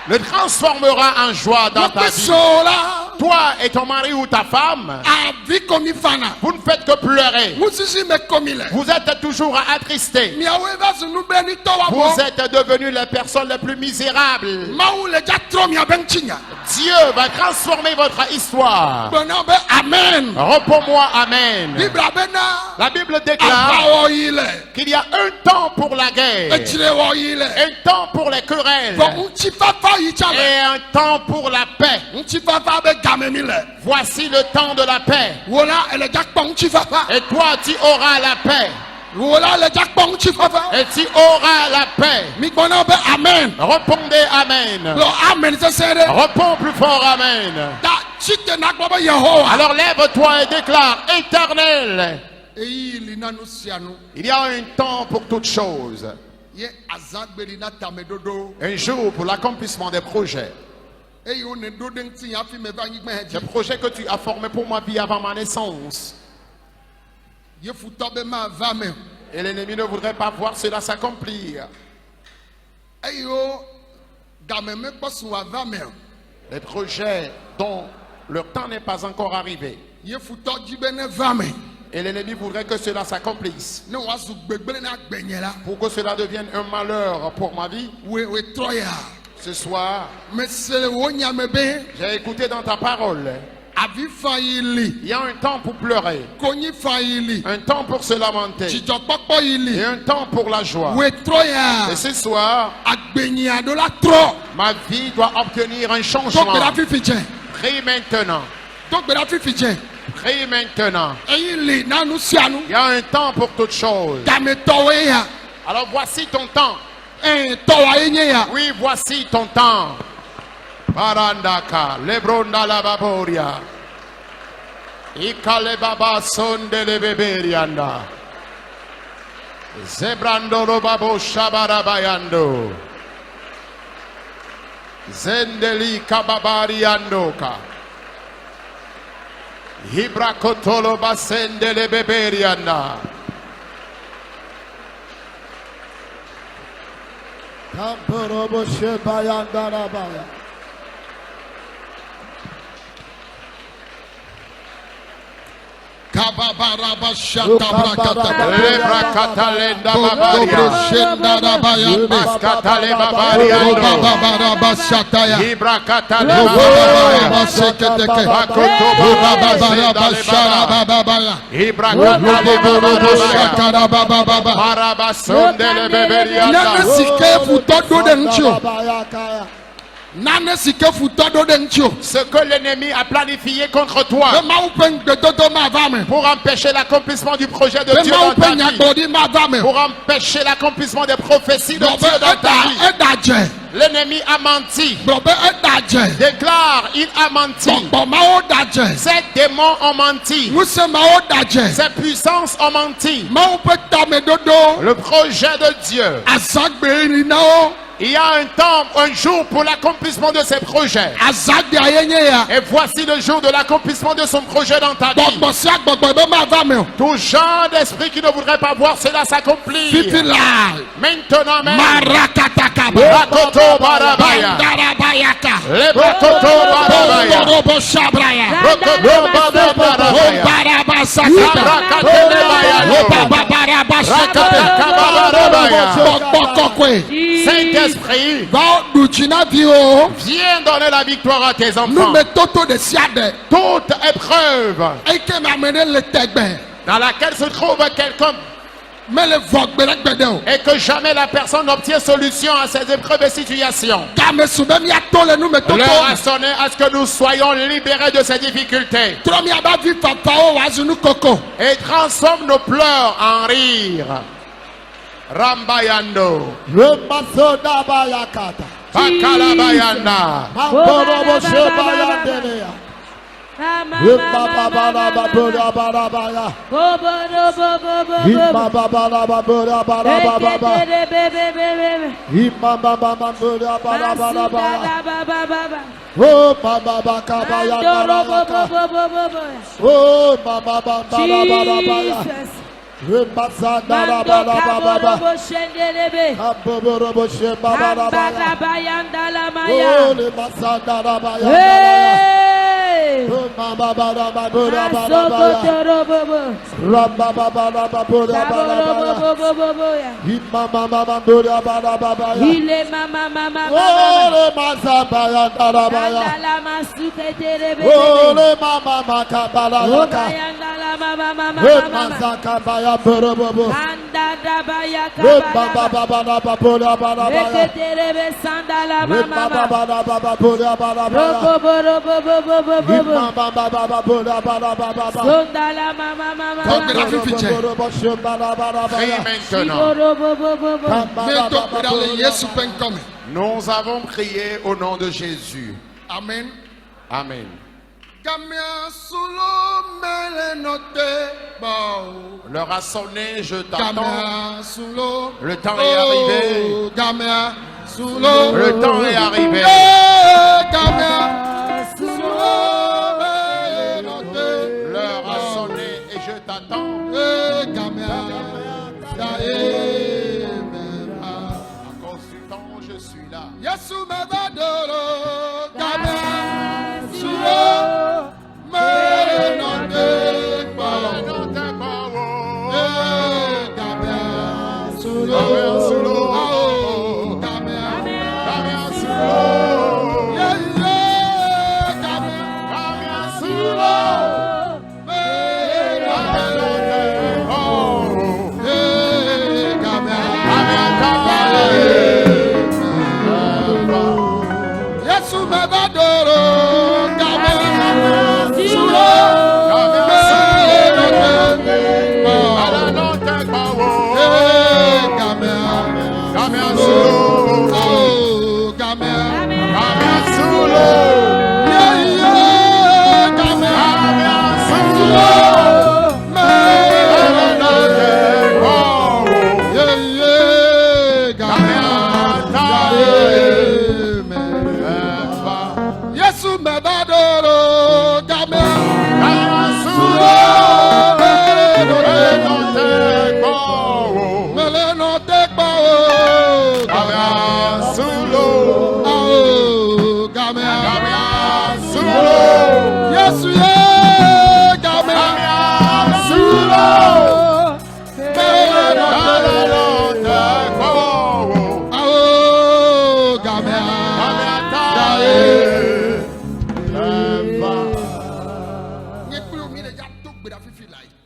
le transformera en joie dans ta vie. Sola. Toi et ton mari ou ta femme, Avi komi fana. vous ne faites que pleurer. Musisi me komi le. Vous êtes toujours attristés. Miawe va sunu beni towa bo. Vous êtes devenus les personnes les plus misérables. Mau le jatro mia benchinya. Dieu va transformer votre histoire. Bono be amen. Réponds-moi Amen. Bibla bena. La Bible déclare Abawo ile. qu'il y a un temps pour la guerre, Echire wo ile. un temps pour les querelles Bon unchi fafa yichale. et un temps pour la paix. Unchi fafa be gamemi le. Voici le temps de la paix. Wola ele jakpo unchi fafa. Et toi, tu auras la paix. Wola le jakpo unchi fafa. Et tu auras la paix. Mi bono be amen. Répondez Amen. Lo amen se sere. Réponds plus fort Amen. Da chite na gbo be Yehowa. Alors lève-toi et déclare Éternel. Eyi linanu sianu. Il y a un temps pour toutes choses. Ye azagberi na tamedodo. Un jour pour l'accomplissement des projets. Eyi one do den ti ya fi me ba nyigbe Des heji. projets que tu as formés pour ma vie avant ma naissance. Ye futo be ma va me. Et l'ennemi ne voudrait pas voir cela s'accomplir. Eyi o game me kposu wa va me. Les projets dont leur temps n'est pas encore arrivé. Ye futo jibe ne va me. Et l'ennemi voudrait que cela s'accomplisse. Ne wa su gbegble na gbenye la. Pour que cela devienne un malheur pour ma vie. We troya. Ce soir, Me se wo nyame be. j'ai écouté dans ta parole. Avi fa ili. Il y a un temps pour pleurer. Konyi fa ili. Un temps pour se lamenter. Jijokpokpo ili. Et un temps pour la joie. We troya. Et ce soir, Agbenyi ado la tro. ma vie doit obtenir un Donc changement. la fi fiche. Prie maintenant. Donc la fi fiche. Prie maintenant. Eyi li nanu sianu. Il y a un temps pour toutes choses. Game towe ya. Alors voici ton temps. Towa enye ya. Oui, voici ton temps. Parandaka, lebronda la baboria. Ikale baba sonde le beberianda. Zebrando lo babo shabarabayando. Zendeli kababariandoka. Hibrakotolo basende le beberianda. Kamporobo Shebayandarabaya. Kababaraba shata brakata. Lebrakatalenda babaria. Shenda rabaya. Maskatale babariando. Kababaraba shata ya. Hibrakatale Kababaraba babaria. seketeke. Bakoto Kababaraba shara babaya. Hibrakatale babaria. Shakara bababa. Marabasondele beberianda. Nane sike futodo de ncho. Babayakaya. Nane sike futodo de ncho. Ce que l'ennemi a planifié contre toi Ma upen gbedodo ma vame. pour empêcher l'accomplissement du projet de Dieu Ma dans ta upen vie, nyakodi ma vame. pour empêcher l'accomplissement des prophéties de Brobe Dieu dans ta vie. edaje. L'ennemi a menti. Brobe edaje. Déclare, il a menti. Bọ̀bọ̀ ma o daje. Ces démons ont menti. Wuse ma o daje. Ces puissances ont menti. Ma upen tamedodo. Le projet de Dieu. Azagbe ni na o. Il y a un temps, un jour pour l'accomplissement de ses projets. Azagbe ayenye ya. Et voici le jour de l'accomplissement de son projet dans ta vie. Bọ̀bọ̀ si agbọ̀gbọ̀ ebe ma vame o. Tout genre d'esprit qui ne voudrait pas voir cela s'accomplir. Fifi la. Maintenant même. Marakatakaba. Rakoto barabaya. Darabayaka. Le Rakoto barabaya. Robo shabraya. Rakoto barabaya. Barabasaka. Rakatele bayano. Barabasaka. Rakatakabarabaya. Bọ̀kọ̀kwe. Saint-Esprit, Va duchina vi o. viens donner la victoire à tes enfants. Nous mettons tout de siade. Toute épreuve Et que m'amener le tegbe. dans laquelle se trouve quelqu'un Mais le vogue bedeo. Et que jamais la personne n'obtient solution à ces épreuves et situations. Kame subemi atole nu meto. L'heure a sonné à ce que nous soyons libérés de ces difficultés. Tromi abavi papao wazunu koko. Et transforme nos pleurs en rire. Rambayando. Remasoda bayakata. Pakalabayanda. Mamborobo shebayandelea. Remababarababarabarabaya. Imababarabarabarabarabaya. Imababarabarabarabarabaya. Oh, bababakabayandarabaka. Oh, bababarabarabaya. Remasadarabarababa. Aboborobo shebabarabaya. Oh, remasadarabayandalaya. Nous avons prié au nom de Jésus. Amen. Amen. L'heure a sonné, je t'attends. Le temps est arrivé. Le temps est arrivé. L'heure a sonné et je t'attends. À cause du temps, je suis là.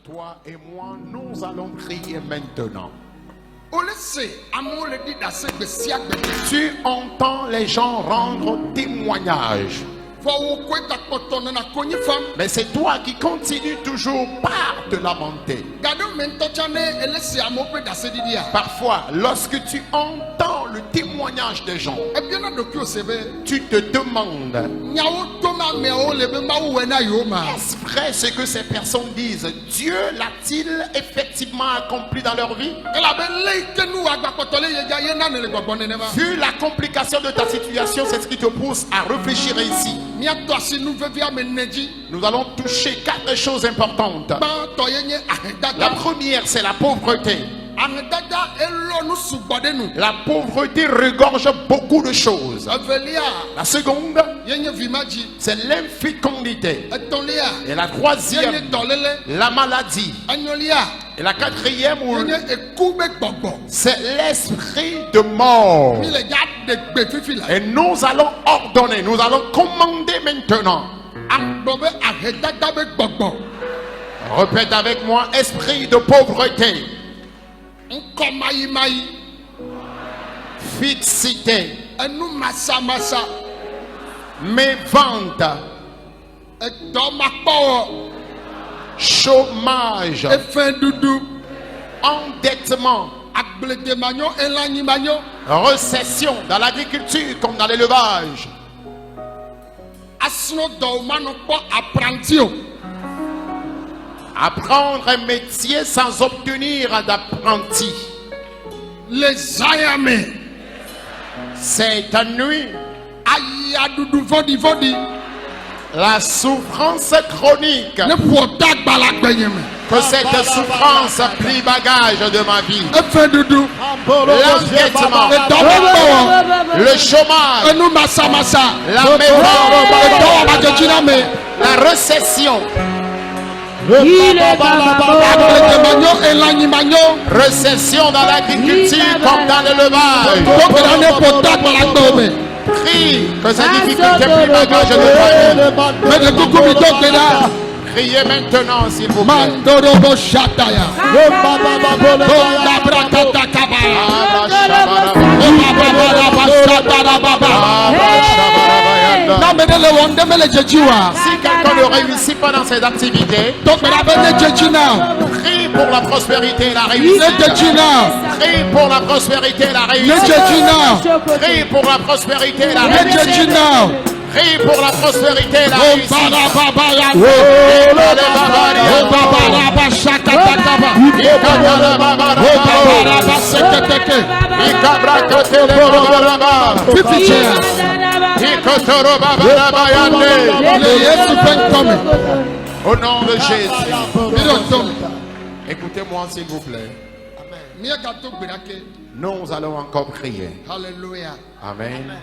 Toi et moi, nous allons prier maintenant. Tu entends les gens rendre témoignage. Mais c'est toi qui continues toujours par te lamenter. Parfois, lorsque tu entends le témoignage des gens, tu te demandes, est-ce vrai ce que ces personnes disent? Dieu l'a-t-il effectivement accompli dans leur vie? Vu la complication de ta situation, c'est ce qui te pousse à réfléchir ici. Nous allons toucher 4 choses importantes. La première, c'est la pauvreté. La pauvreté regorge beaucoup de choses. La seconde, c'est l'infécondité. Et la troisième, la maladie. Et la quatrième, c'est l'esprit de mort. Et nous allons ordonner, nous allons commander maintenant. Répète avec moi, esprit de pauvreté. Nkomayimayi. Fixité. Enu masa. Mes ventes. Edomakpo. Chômage. Efendudu. Endettement. Agbledemanyo elanyimanyo. Récession dans l'agriculture comme dans l'élevage. Asno domanokpo apprentio. Apprendre un métier sans obtenir d'apprenti. Les ayame. Cette nuit, Ayadudu vodi. la souffrance chronique, Ne pota balagbenyeme. que cette souffrance plie bagage de ma vie. Efendudu. L'endettement, Edomakpo. le chômage, Enu masa. la mémoire, Edowabajejiname. la récession, Agbledemanyo elanyimanyo. récession dans l'agriculture comme dans l'élevage. Tokera ne pota balagbeme. Crie que ces difficultés plient bagage de ma vie. Mais de kukumi tokera. Criez maintenant s'il vous plaît. Mandorobo shataya. Bonda brakata kabaya. Si quelqu'un ne réussit pas dans ses activités, crie pour la prospérité et la réussite. Crie pour la prospérité et la réussite. Crie pour la prospérité et la réussite. Crie pour la prospérité et la réussite. Au nom de Jésus. Écoutez-moi s'il vous plaît. Nous allons encore crier. Hallelujah. Amen.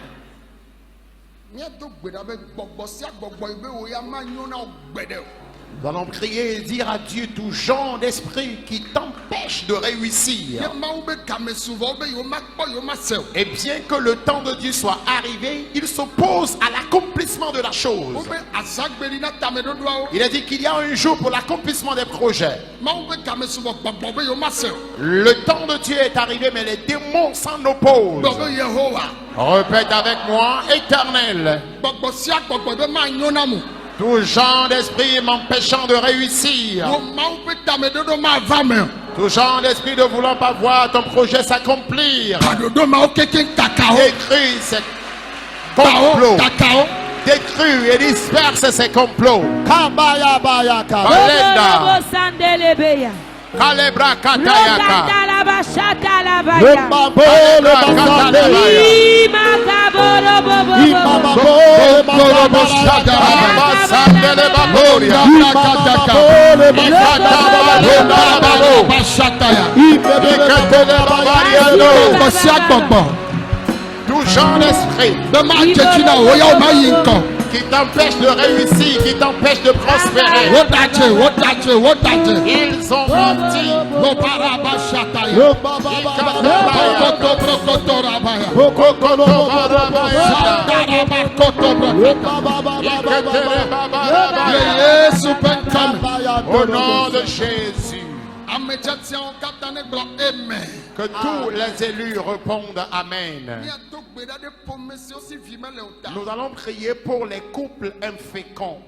Nous allons crier et dire à Dieu tout genre d'esprit qui t'empêche de réussir. Et bien que le temps de Dieu soit arrivé, il s'oppose à l'accomplissement de la chose. Il a dit qu'il y a un jour pour l'accomplissement des projets. Le temps de Dieu est arrivé, mais les démons s'en opposent. Répète avec moi, Éternel. Tout genre d'esprit m'empêchant de réussir. Tout genre d'esprit de vouloir pas voir ton projet s'accomplir. Détruis ces complots. Détruis et disperse ces complots. Kalenda. Kalebra katayaka. Tout genre d'esprit qui t'empêche de réussir, qui t'empêche de prospérer. Ils ont menti. Au nom de Jésus. Que tous les élus répondent Amen. Nous allons prier pour les couples inféconds.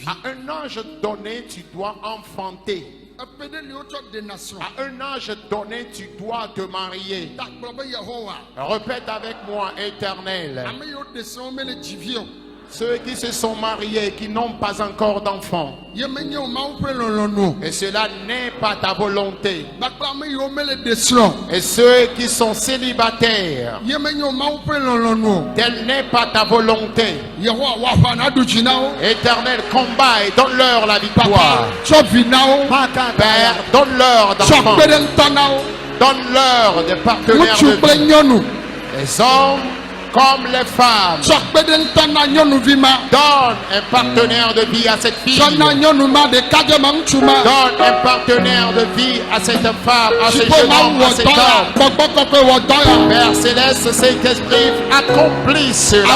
À un âge donné, tu dois enfanter. À un âge donné, tu dois te marier. Répète avec moi, Éternel. Ceux qui se sont mariés et qui n'ont pas encore d'enfants. Et cela n'est pas ta volonté. Et ceux qui sont célibataires. Telle n'est pas ta volonté. Éternel, combat et donne-leur la victoire. Père, donne-leur d'enfants. Donne-leur des partenaires de vie. Les hommes comme les femmes. Donne un partenaire de vie à cette fille. Donne un partenaire de vie à cette femme, à ce jeune homme, à cet homme. Père Céleste, Saint-Esprit, accomplis cela.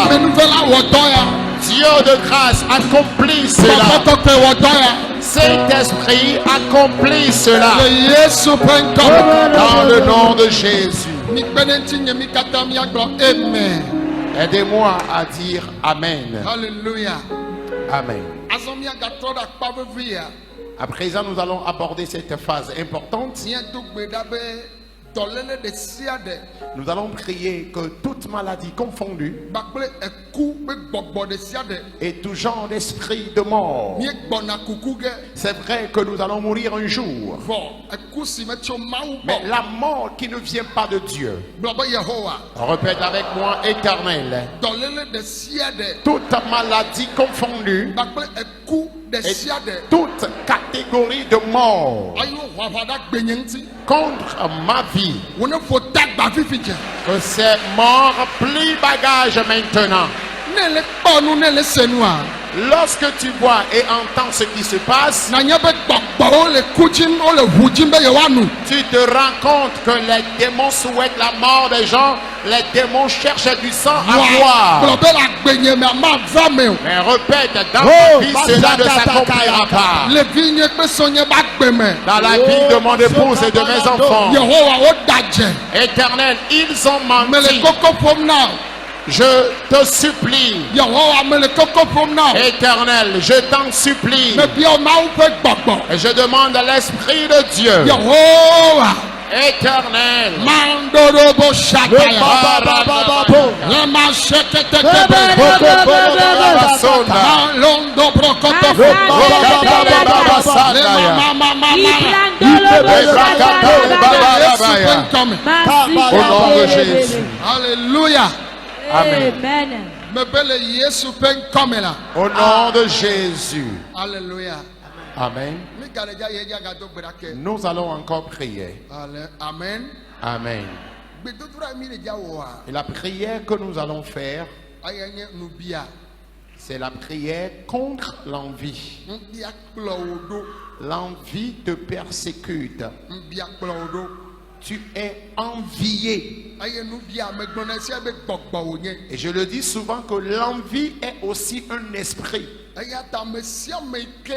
Dieu de grâce, accomplis cela. Saint-Esprit, accomplis cela Le Yesu ƒe ŋkɔ me. dans le nom de Jésus. Mikpe ɖe ŋuti nye mi katã míagblɔ amen. Aidez-moi à dire Amen. Hallelujah. Amen. Azɔ míagatrɔ ɖe akpa vevia. À présent, nous allons aborder cette phase importante. Míado gbe ɖa be dɔléle ɖe sia ɖe Nous allons prier que toute maladie confondue kpakple eku ƒe gbɔgbɔ ɖe sia ɖe et tout genre d'esprit de mort. míegbɔna kuku ge C'est vrai que nous allons mourir un jour. vɔ eku si me tso Mawu Mais gbɔ. la mort qui ne vient pas de Dieu. Gblɔ be Yehowa Répète avec moi, Éternel. dɔléle ɖe sia ɖe Toute maladie confondue kpakple eku ɖe et sia ɖe toute catégorie de mort ayo ʋaʋã ɖe gbenye ŋuti contre ma vie. wo ne ƒo tagba fifi dze Que c'est mort, plie bagage maintenant. ne le kpɔ nu ne le se nua Lorsque tu vois et entends ce qui se passe, nanya be gbɔgbɔwo le ku dzim wole ʋu dzim be yewoanu tu te rends compte que les démons souhaitent la mort des gens, les démons cherchent du sang à gblɔ boire. be le agbenye me amava me o Mais répète, dans Oh, ta vie, cela ne s'accomplira pas. le vi nye kple sɔnye be agbe me Dans la vie de mon épouse et de mes enfants, Yehowa woda dze Éternel, ils ont me le menti. koko ƒom na o. Je te supplie, Yehowa me le koko ƒom na o. Éternel, je t'en supplie. me bia Mawu ƒe gbɔgbɔ Et je demande à l'Esprit de Dieu, Yehowa Éternel, mandorobo shataya Ba-ba-ba-ba-ba-bo. lema sekete Ba-ba-ba-ba-ba-ba. kebe Sonda, malondo brokoto au nom de Jésus. Alléluia. Amen. Me be le Yesu ƒe ŋkɔme la. Au nom de Jésus. Alléluia. Amen. Mi ga ɖe dza ye dza gado gbe ɖa ke. Nous allons encore prier. Amen. Amen. Gbedodoɖa mi le dza wɔa. Et la prière que nous allons faire, Aya nye nubia. c'est la prière contre l'envie. Nubia kplɔ wo ɖo. L'envie te persécute. Nubia kplɔ wo ɖo. Tu es envié. Eye nubia me gblɔna sia be gbɔgbɔ wo nye. Et je le dis souvent que l'envie est aussi un esprit. Eya ta me sia me ke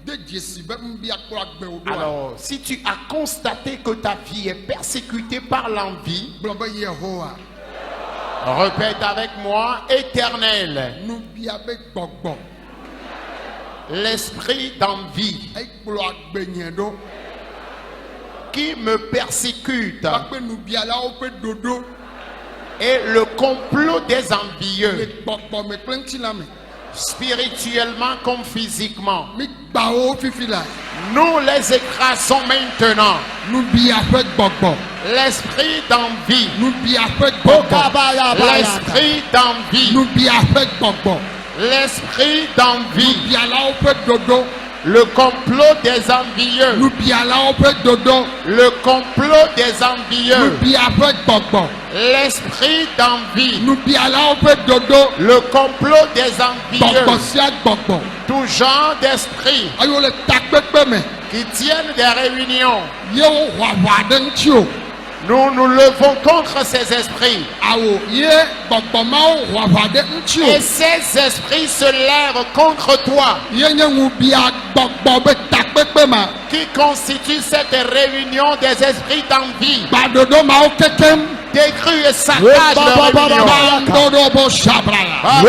de dzesi be nubia kplɔ agbe wo ɖoa. Alors, si tu as constaté que ta vie est persécutée par l'envie, Gblɔ be Yehowa répète avec moi, Éternel, nubia be gbɔgbɔ. l'esprit d'envie Ekplɔ agbenye ɖo. qui me persécute Kpakpe nubialawo ƒe ɖoɖo et le complot des le envieux, gbɔgbɔ me kple ŋutilã me. spirituellement comme physiquement, Mi gba wo fifi la. nous les écrasons maintenant. Nubia ƒe gbɔgbɔ. L'esprit d'envie, Nubia ƒe gbɔgbɔ. Ba-ba-ba-ba. l'esprit d'envie, Nubia ƒe gbɔgbɔ. l'esprit d'envie, Nubialawo ƒe ɖoɖo. le complot des envieux, Nubialawo ƒe ɖoɖo. le complot des envieux, Nubia ƒe gbɔgbɔ. l'esprit d'envie, Nubialawo ƒe ɖoɖo. le complot des Gbɔgbɔ envieux, sia gbɔgbɔ. tout genre d'esprit Eye le takpekpe me. qui tiennent des réunions. Ye wo ʋaʋã ɖe ŋuti o. Nous nous levons contre ces esprits. Awo ye gbɔgbɔ mawo ʋaʋã ɖe ŋuti Et o. ces esprits se lèvent contre toi, Ye nye ŋubia gbɔgbɔ be takpekpe ma. qui constitue cette réunion des esprits d'envie. Gbaɖoɖo mawo kekem. Détruis et saccage de réunion. Mandoɖobo sabrala.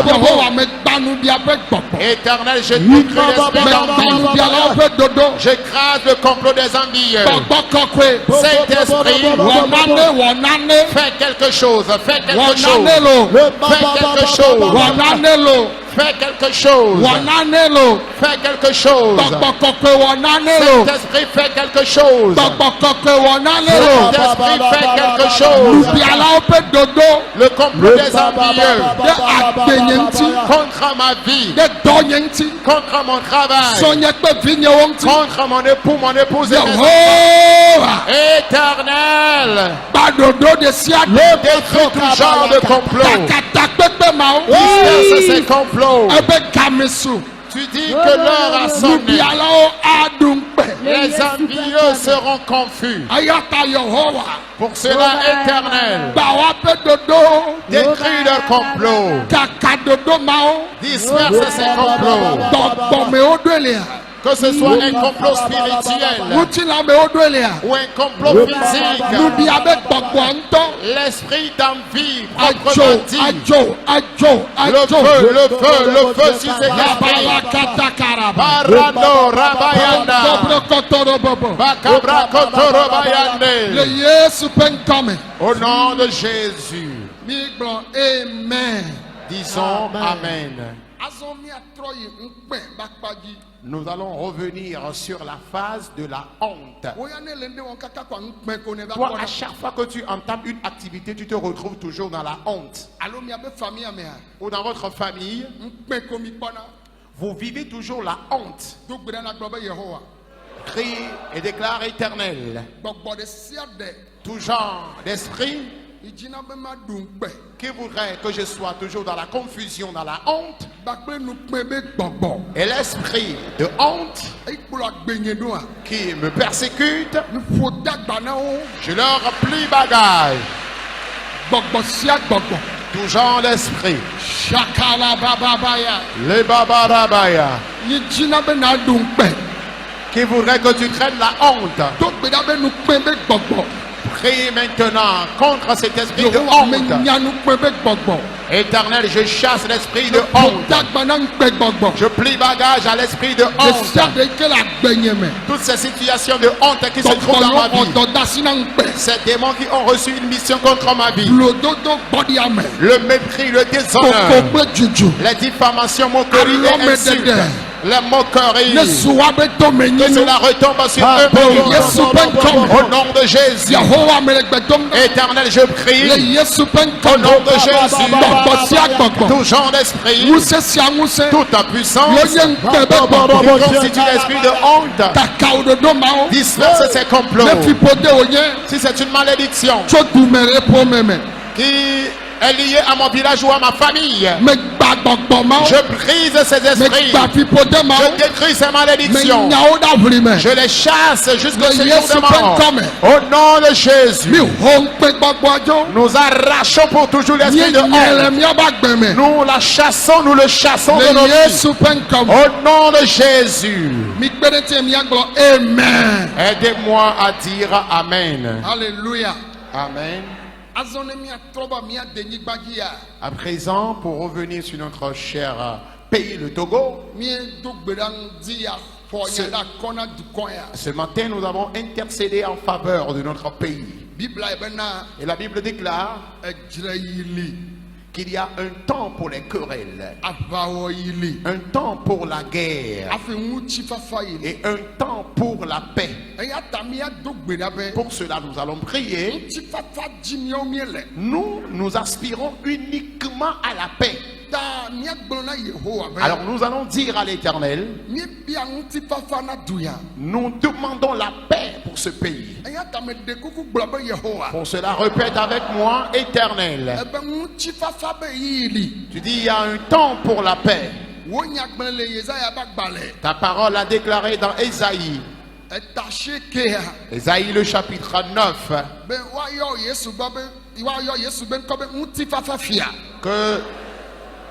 Yehowa me gba nubia ƒe gbɔgbɔ. Éternel, je détruis l'esprit Me gba d'envie. nubialawo ƒe ɖoɖo. J'écrase le complot des envieux. Gbɔgbɔ kɔkɔe. Saint-Esprit, Wɔ nane. fais quelque chose, fais Wɔ quelque chose, nane lo. fais quelque chose, Wɔ nane lo. fais quelque chose, Wɔ nane lo. fais quelque chose. Gbɔgbɔ kɔkɔe wɔ nane lo. Saint-Esprit, fais quelque chose. Gbɔgbɔ kɔkɔe wɔ nane lo. Saint-Esprit, fais quelque chose. Nubialawo ƒe ɖoɖo. Le complot des envieux Ɖe agbenye ŋuti. contre ma vie, Ɖe dɔnye ŋuti. contre mon travail, Sɔnye kple vinyewo ŋuti. contre mon époux, mon épouse et mes enfants. Yehowa. Éternel, Gbaɖoɖo ɖe sia ɖe. détruis tout genre de complot. Takatakpekpe mawo. Disperse ces complots. Ebe gamesu. Tu dis que l'heure a sonné. nubialawo aɖu ŋukpe. Les envieux seront confus. Ayata Yehowa. Pour cela, Éternel, Gba woaƒe ɖoɖo. décris leur complot. Kaka ɖoɖo mawo. Disperse ces complots. Gbɔgbɔmewo ɖoe lia. Que ce soit un complot spirituel Ŋutilamewo ɖoe lia. ou un complot physique. Nubia be gbɔgbɔ ŋutɔ. L'esprit d'envie, Adzo, proprement dit. adzo, adzo, Le adzo. feu, le feu, le feu sur ces esprits. Yabalakatakara. Barado Rabayanda. Kɔbrɔkɔtɔrɔbɔbɔ. Bakabra Kotoro Bayande. Le Yesu ƒe ŋkɔme. Au nom de Jésus, Migblɔ amen. disons Amen. Azɔ miatrɔ yi ŋukpɛ bakpa dzi. Nous allons revenir sur la phase de la honte. Woya ne le ne wɔn kaka kɔ ŋukpɛ ko ne va Toi, kpɔ à na. chaque fois que tu entames une activité, tu te retrouves toujours dans la honte. Alo miabe famia mea. Ou dans votre famille, Ŋukpɛ ko mi kpɔna. vous vivez toujours la honte. Do gbe ɖa na gblɔ be Yehowa. Crie et déclare éternel. Gbɔgbɔ ɖe sia ɖe. Tout genre d'esprit Idzina be ma ɖu ŋukpɛ. qui voudrait que je sois toujours dans la confusion, dans la honte. Bakple nukpɛ be gbɔgbɔ. Et l'esprit de honte Ekplɔ agbenye ɖoa. qui me persécute, Nuƒo dagba na wo. je leur plie bagage. Gbɔgbɔ sia gbɔgbɔ. Tout genre d'esprit. Shakala bababaya. Les babarabaya. Idzina be na ɖu ŋukpɛ. Qui voudrait que tu traînes la honte. Do gbe ɖa be nukpɛ be gbɔgbɔ. Prie maintenant contre cet esprit de Yehowa honte. menya nukpɛ be gbɔgbɔ. Éternel, je chasse l'esprit de Ƒo honte. dagba na ŋukpɛ gbɔgbɔ. Je plie bagage à l'esprit de Ɖe sia honte. ɖe ke le agbenye me. Toutes ces situations de honte qui se trouvent Gbɔgbɔ dans ma lɔ vie. ɔdɔdasi na ŋukpɛ. Ces démons qui ont reçu une mission contre ma vie. Blododo gbɔdia me. Le mépris, le Koko déshonneur. kple dzudu. Les diffamations, moqueries et Alɔmedede. insultes. Les moqueries. Ne suwa be tome Que nyinu. cela retombe sur eux. Yesu ƒe ŋkɔme. Au nom de Jésus. Yehowa me le gbedom ɖa. Éternel, je Le prie. Yesu ƒe Au nom ŋkɔme. de Jésus. Gbɔgbɔ sia gbɔgbɔ. Tout genre d'esprit. Ŋusẽ sia ŋusẽ. Toute ta puissance. Yenye ŋukpɛ be Qui gbɔgbɔ. constitue l'esprit de honte. Kakawo ɖoɖo mawo. Disperse ces complots. Ne fiƒode wònye. Si c'est une malédiction Tso dume ɖe ƒome me. qui est liée à mon village ou à ma famille, Megba gbɔgbɔ mawo. je brise ces esprits. Megba fiƒode mawo. Je détruis ces malédictions. Menyawo ɖe aʋli me. Je les chasse jusqu'au Le séjour Yesu de ƒe mort. ŋkɔme. Au nom de Jésus, Mi ho ŋukpɛ gbɔgbɔ dzo. nous arrachons pour toujours l'esprit de Míenye le honte. míabe agbe me. Nous la chassons, nous le chassons de Le nos vies. Yesu ƒe ŋkɔme. Au nom de Jésus, Mi kpe ɖe tie míagblɔ amen. aidez-moi à dire Amen. Alléluia. Amen. Azɔ ne míatrɔ va míade nyigba dzia. À présent, pour revenir sur notre cher pays, le Togo, Míedo gbe ɖa ŋdi ya xɔ nya ɖe akɔ na dukɔ ya. ce matin, nous avons intercédé en faveur de notre pays. Bibla yi bena Et la Bible déclare edzre yi li. qu'il y a un temps pour les querelles, Aʋawɔ yi li. un temps pour la guerre Afi ŋutifafa yi li. et un temps pour la paix. Eya ta míado gbe ɖa be. Pour cela, nous allons prier. Ŋutifafa dzi míawo míele. Nous aspirons uniquement à la paix. Ta míagblɔ na Yehowa be. Alors nous allons dire à l'Éternel, Míebia ŋutifafa na du ya. nous demandons la paix pour ce pays. Eya ta me ɖe kuku gblɔ be Yehowa. Pour cela, répète avec moi, Éternel. Ebe ŋutifafa be yi li. Tu dis, il y a un temps pour la paix. Wo nyagblẽ le Yesaya be agbalẽ. Ta parole a déclaré dans Ésaïe, Eta sekea. Ésaïe le chapitre 9, Be woayɔ Yesu gbɔ be woayɔ Yesu be ŋkɔ be ŋutifafa fia. que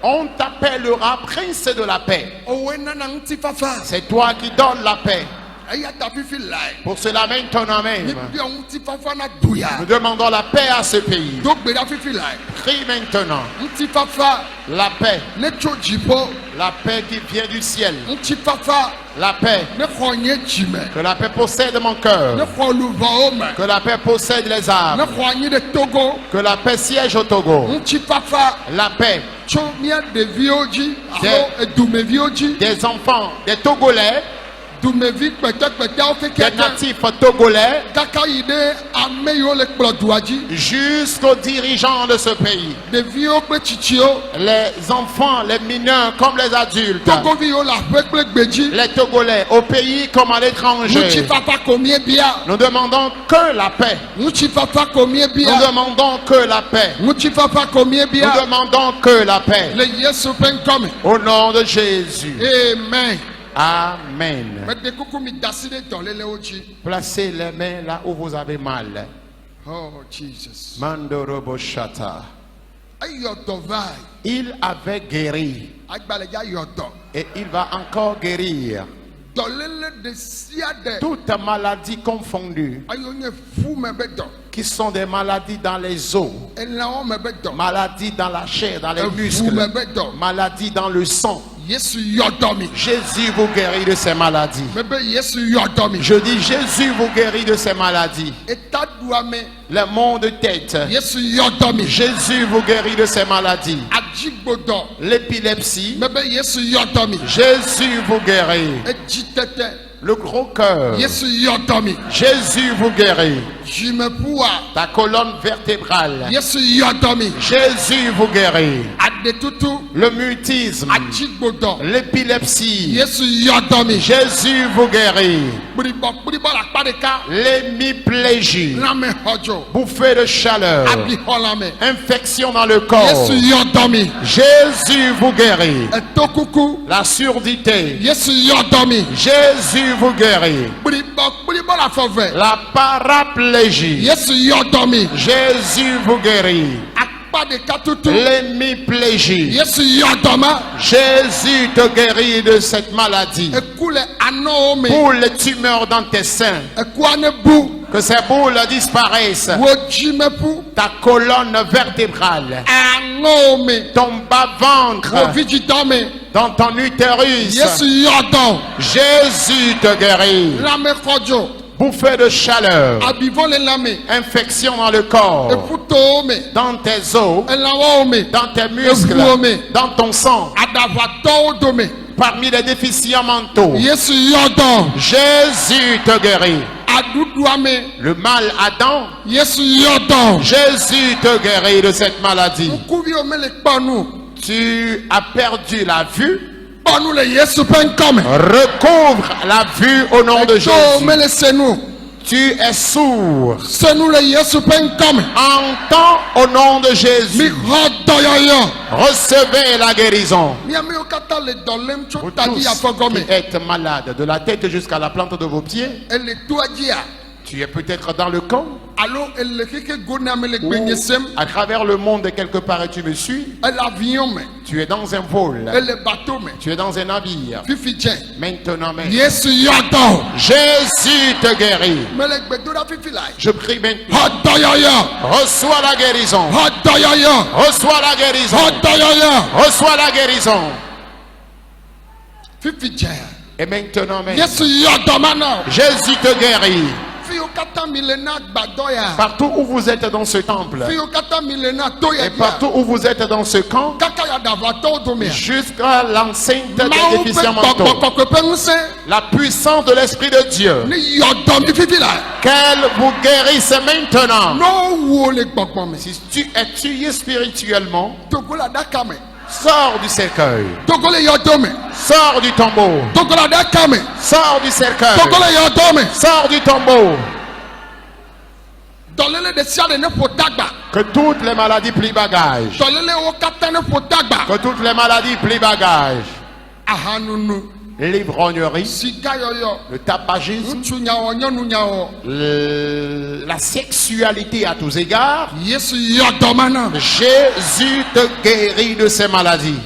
on t'appellera prince de la paix. Owoe nana ŋutifafa. C'est toi qui donnes la paix. Eya ta fifi lae. Pour cela, maintenant même, Míebia ŋutifafa na du ya. nous demandons la paix à ce pays. Do gbe ɖa fifi lae. Prie maintenant Ŋutifafa la paix, ne tso dziƒo. la paix qui vient du ciel, Ŋutifafa la paix, ne xɔ nye dzime. que la paix possède mon Ne cœur, xɔ luʋɔwo me. que la paix possède les Ne âmes, xɔ anyi ɖe Togo. que la paix siège au Togo, Ŋutifafa la paix tso mía ɖeviwo dzi Des- alo edumeviwo dzi. des enfants, des Togolais, dumevi kpɛtɛkpɛtɛwo des keke natifs togolais, kaka yi ɖe ame yiwo le kplɔdua dzi jusqu'aux dirigeants de ce pays. ɖeviwo kple tsitsiwo Les enfants, les mineurs comme les adultes. togovi yiwo le aƒe kple gbe dzi Les Togolais, au pays comme à l'étranger. ŋutifafa ko miebia Nous demandons que la paix. ŋutifafa ko Nous miebia demandons que la paix. ŋutifafa ko Nous miebia demandons que la paix. le yesu ƒe ŋkɔme Au nom de Jésus. amen Amen. mede kuku mi da asi ɖe dɔlélewo dzi Placez les mains là où vous avez mal. oh jesus Mandorobo Shata. eyɔ dɔ va Il avait guéri agbalẽdza yɔ dɔ et il va encore guérir. dɔléle ɖe sia ɖe Toutes maladies confondues eye wonye fu me be dɔ qui sont des maladies dans les os, elãwo me be dɔ maladies dans la chair, dans les eʋu me muscles, be dɔ maladies dans le sang. yesu yɔ dɔ mi Jésus vous guérit de ces maladies. mebe yesu yɔ dɔ mi Je dis Jésus vous guérit de ces maladies. etaɖuame Les maux de tête. yesu yɔ dɔ mi Jésus vous guérit de ces maladies. adzigbodɔ L'épilepsie. mebe yesu yɔ dɔ mi Jésus vous guérit. edzitete Le gros cœur. yesu yɔ dɔ mi Jésus vous guérit. dzimepua Ta colonne vertébrale. yesu yɔ dɔ mi Jésus vous guérit. aɖetutu Le mutisme. adzigbodɔ L'épilepsie. yesu yɔ dɔ mi Jésus vous guérit. kplibɔ le akpa ɖeka L'hémiplégie. lãmexɔdzo Bouffée de chaleur. abixɔlame Infection dans le corps. yesu yɔ dɔ mi Jésus vous guérit. etokuku La surdité. yesu yɔ dɔ mi Jésus vous guérit. kplibɔ le afɔve La paraplégie. yesu yɔ dɔ mi Jésus vous guérit. akpa ɖeka tutu L'hémiplégie. yesu yɔ dɔ ma Jésus te guérit de cette maladie. eku le anɔwo me Pour les tumeurs dans tes seins. ekua ne bu Que ces boules disparaissent. wo dzimeƒu Ta colonne vertébrale. anɔwo me Ton bas-ventre. wo vidzidɔ me Dans ton utérus. yesu yɔ dɔ Jésus te guérit. lãmexɔdzo Bouffée de chaleur. abivɔ le lãme Infection dans le corps. eƒutowo me Dans tes os. elãwawo me Dans tes muscles. Dans ton sang. aɖaʋatɔwo dome Parmi les déficients mentaux. yesu yɔ dɔ Jésus te guérit. aɖuɖua me Le mal Adam. yesu yɔ dɔ Jésus te guérit de cette maladie. ŋkuviwo mele kpɔ nu Tu as perdu la vue. kpɔ nu le yesu ƒe ŋkɔme Recouvre la vue au nom de to Jésus. mele se nu Tu es sourd. se nu le yesu ƒe ŋkɔme Entends au nom de Jésus. mixɔ dɔyɔyɔ Recevez la guérison. miamewo katã le dɔ lém tso Vous tadi tous afɔgɔme qui êtes malades, de la tête jusqu'à la plante de vos pieds, ele toa dzia tu es peut-être dans le camp alo ele keke go na me le ou gbenye sem à travers le monde quelque part et tu me suis. ele avion me Tu es dans un vol. ele bateau me Tu es dans un navire. fifi dzɛ Maintenant, mais yesu yɔ dɔ Jésus te guérit. mele gbedoɖa fifi la Je prie maintenant. xɔ dɔyɔyɔ Reçois la guérison. xɔ dɔyɔyɔ Reçois la guérison. xɔ dɔyɔyɔ Reçois la guérison. fifi dzɛ Et maintenant, mais yesu yɔ dɔ ma na Jésus te guérit. fiwo katã mi le na agbadɔ ya Partout où vous êtes dans ce temple, fiwo katã mi le na to ya et dzia partout où vous êtes dans ce camp, kaka ya ɖaʋatɔwo dome jusqu'à l'enceinte des mawo ƒe déficients mentaux, gbɔgbɔ kɔkɔe ƒe ŋusẽ la puissance de l'Esprit de Dieu, ne yɔ dɔ mi fifi la qu'elle vous guérisse maintenant. n'owo le gbɔgbɔ me Si tu es tué spirituellement, togo le aɖaka me sors du cercueil, togo le yɔdo me sors du tombeau, togo le aɖaka me sors du cercueil, togo le yɔdo me sors du tombeau. dɔléle ɖe sia ɖe ne ƒo tagba Que toutes les maladies plient bagage. dɔlélewo katã ne ƒo tagba Que toutes les maladies plient bagage. ahanunu L'ivrognerie, sigayɔyɔ le tabagisme, ŋutsu nyawɔ nyɔnu nyawɔ la sexualité à tous égards. yesu yɔ dɔ ma na Jésus te guérit de ces maladies.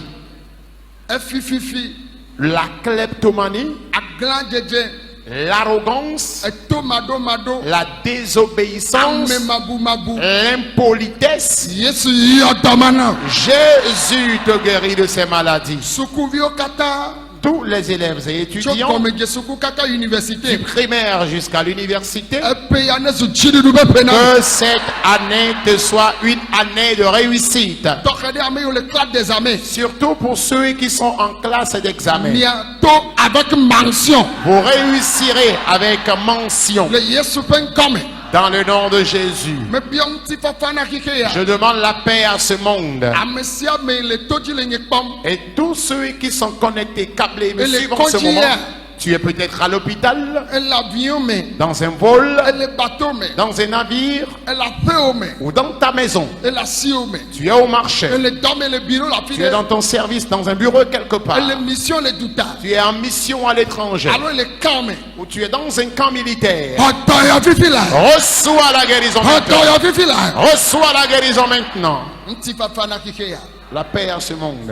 efififi La kleptomanie, aglã dzedze l'arrogance, eto maɖomaɖo la désobéissance, ame mabumabu l'impolitesse. yesu yɔ dɔ ma na Jésus te guérit de ces maladies. sukuviwo katã tous les élèves et tso étudiants, gɔmedzesuku kaka du université primaire jusqu'à l'université, epe ya ne zu dziɖuɖu be ƒe na que cette année te soit une année de réussite. tɔxɛ ɖe ame yiwo le classe des armées Surtout pour ceux qui sont en classe d'examen. miato avec mention Vous réussirez avec mention le Yesu ƒe ŋkɔme dans le nom de Jésus. mebia ŋutifafa na xixi ya Je demande la paix à ce monde. ame sia ame le to dzi le nye kpɔm Et tous ceux qui sont connectés, câblés, me Et les suivent en ce conduire. moment. Tu es peut-être à l'hôpital, ele avion me dans un vol, ele bateau me dans un navire ele aƒewo me ou dans ta maison. ele asiwo me Tu es au marché. ele dɔme le bureau la fi Tu es ɖe dans ton service, dans un bureau quelque part. ele mission le duta Tu es en mission à l'étranger. alo ele kan me Ou tu es dans un camp militaire. ɔdɔyɔ fifi la Reçois la guérison maintenant. ɔdɔyɔ fifi la Reçois la guérison maintenant. ŋutifafa na xixi ya La paix à ce monde.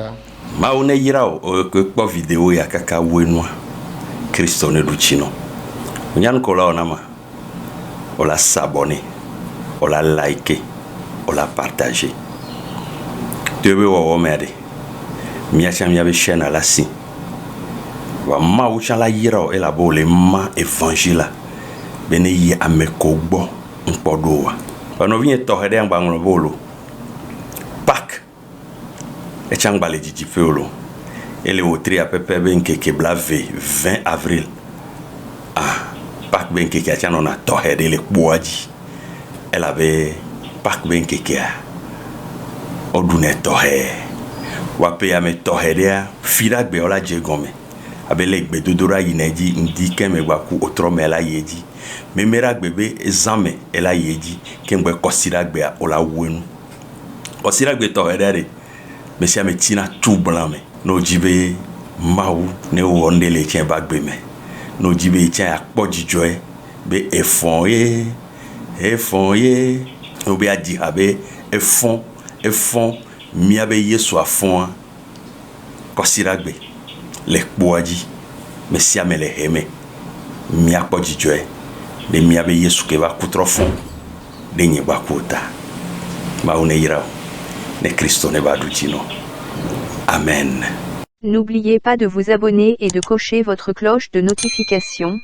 Mawu ne yira o ke kpɔ video ya kaka woe nua Kristo ne ɖu tsi nɔ nyanukola wɔ nama o la s'abonner o la liker o la partager to be wɔwɔ mɛ de miatsã miabe chaîne la si wa Mawu tsã la yira o elabe o le ma évangile la be ne yi ame ko gbɔ ŋkpɔɖo wa ɔnɔvi nye tɔxɛ ɖe agbaŋlɔ be o lo Pâques etsã gba le dzidzi ƒe o lo ele wotri à peu près be nkeke blave 20 avril Pâques be nkeke atsã nɔna tɔxɛ ɖe le kpoa dzi elabe Pâques be nkekea oɖunɛ tɔxɛ wape ame tɔxɛ ɖea fi ɖe agbe la dze gɔme abe le gbedodo ɖa yina dzi ŋdi keme gbaku otrɔ me la yi dzi meme ɖe agbe be zãme ela yi dzi kemgbe kɔsi ɖe agbea o la wue nu kɔsi ɖe agbe tɔxɛ ɖe ɖe mesia me tina tu blanc me no dzi be Mawu ne wɔ nu ɖe le tsɛ ba gbe me no dzi be tsɛ akpɔ dzidzɔe be efɔn ye no be adi abe efɔn mia be Yesu afɔn kɔsi ɖe agbe le kpoa dzi mesia me le heme mia kpɔ dzidzɔe ne mia be Yesu ke va kutrɔ fɔn ɖe nye gbaku ta Mawu ne yira o ne Kristo ne ba ɖu dzi nɔ. Amen. N'oubliez pas de vous abonner et de cocher votre cloche de notification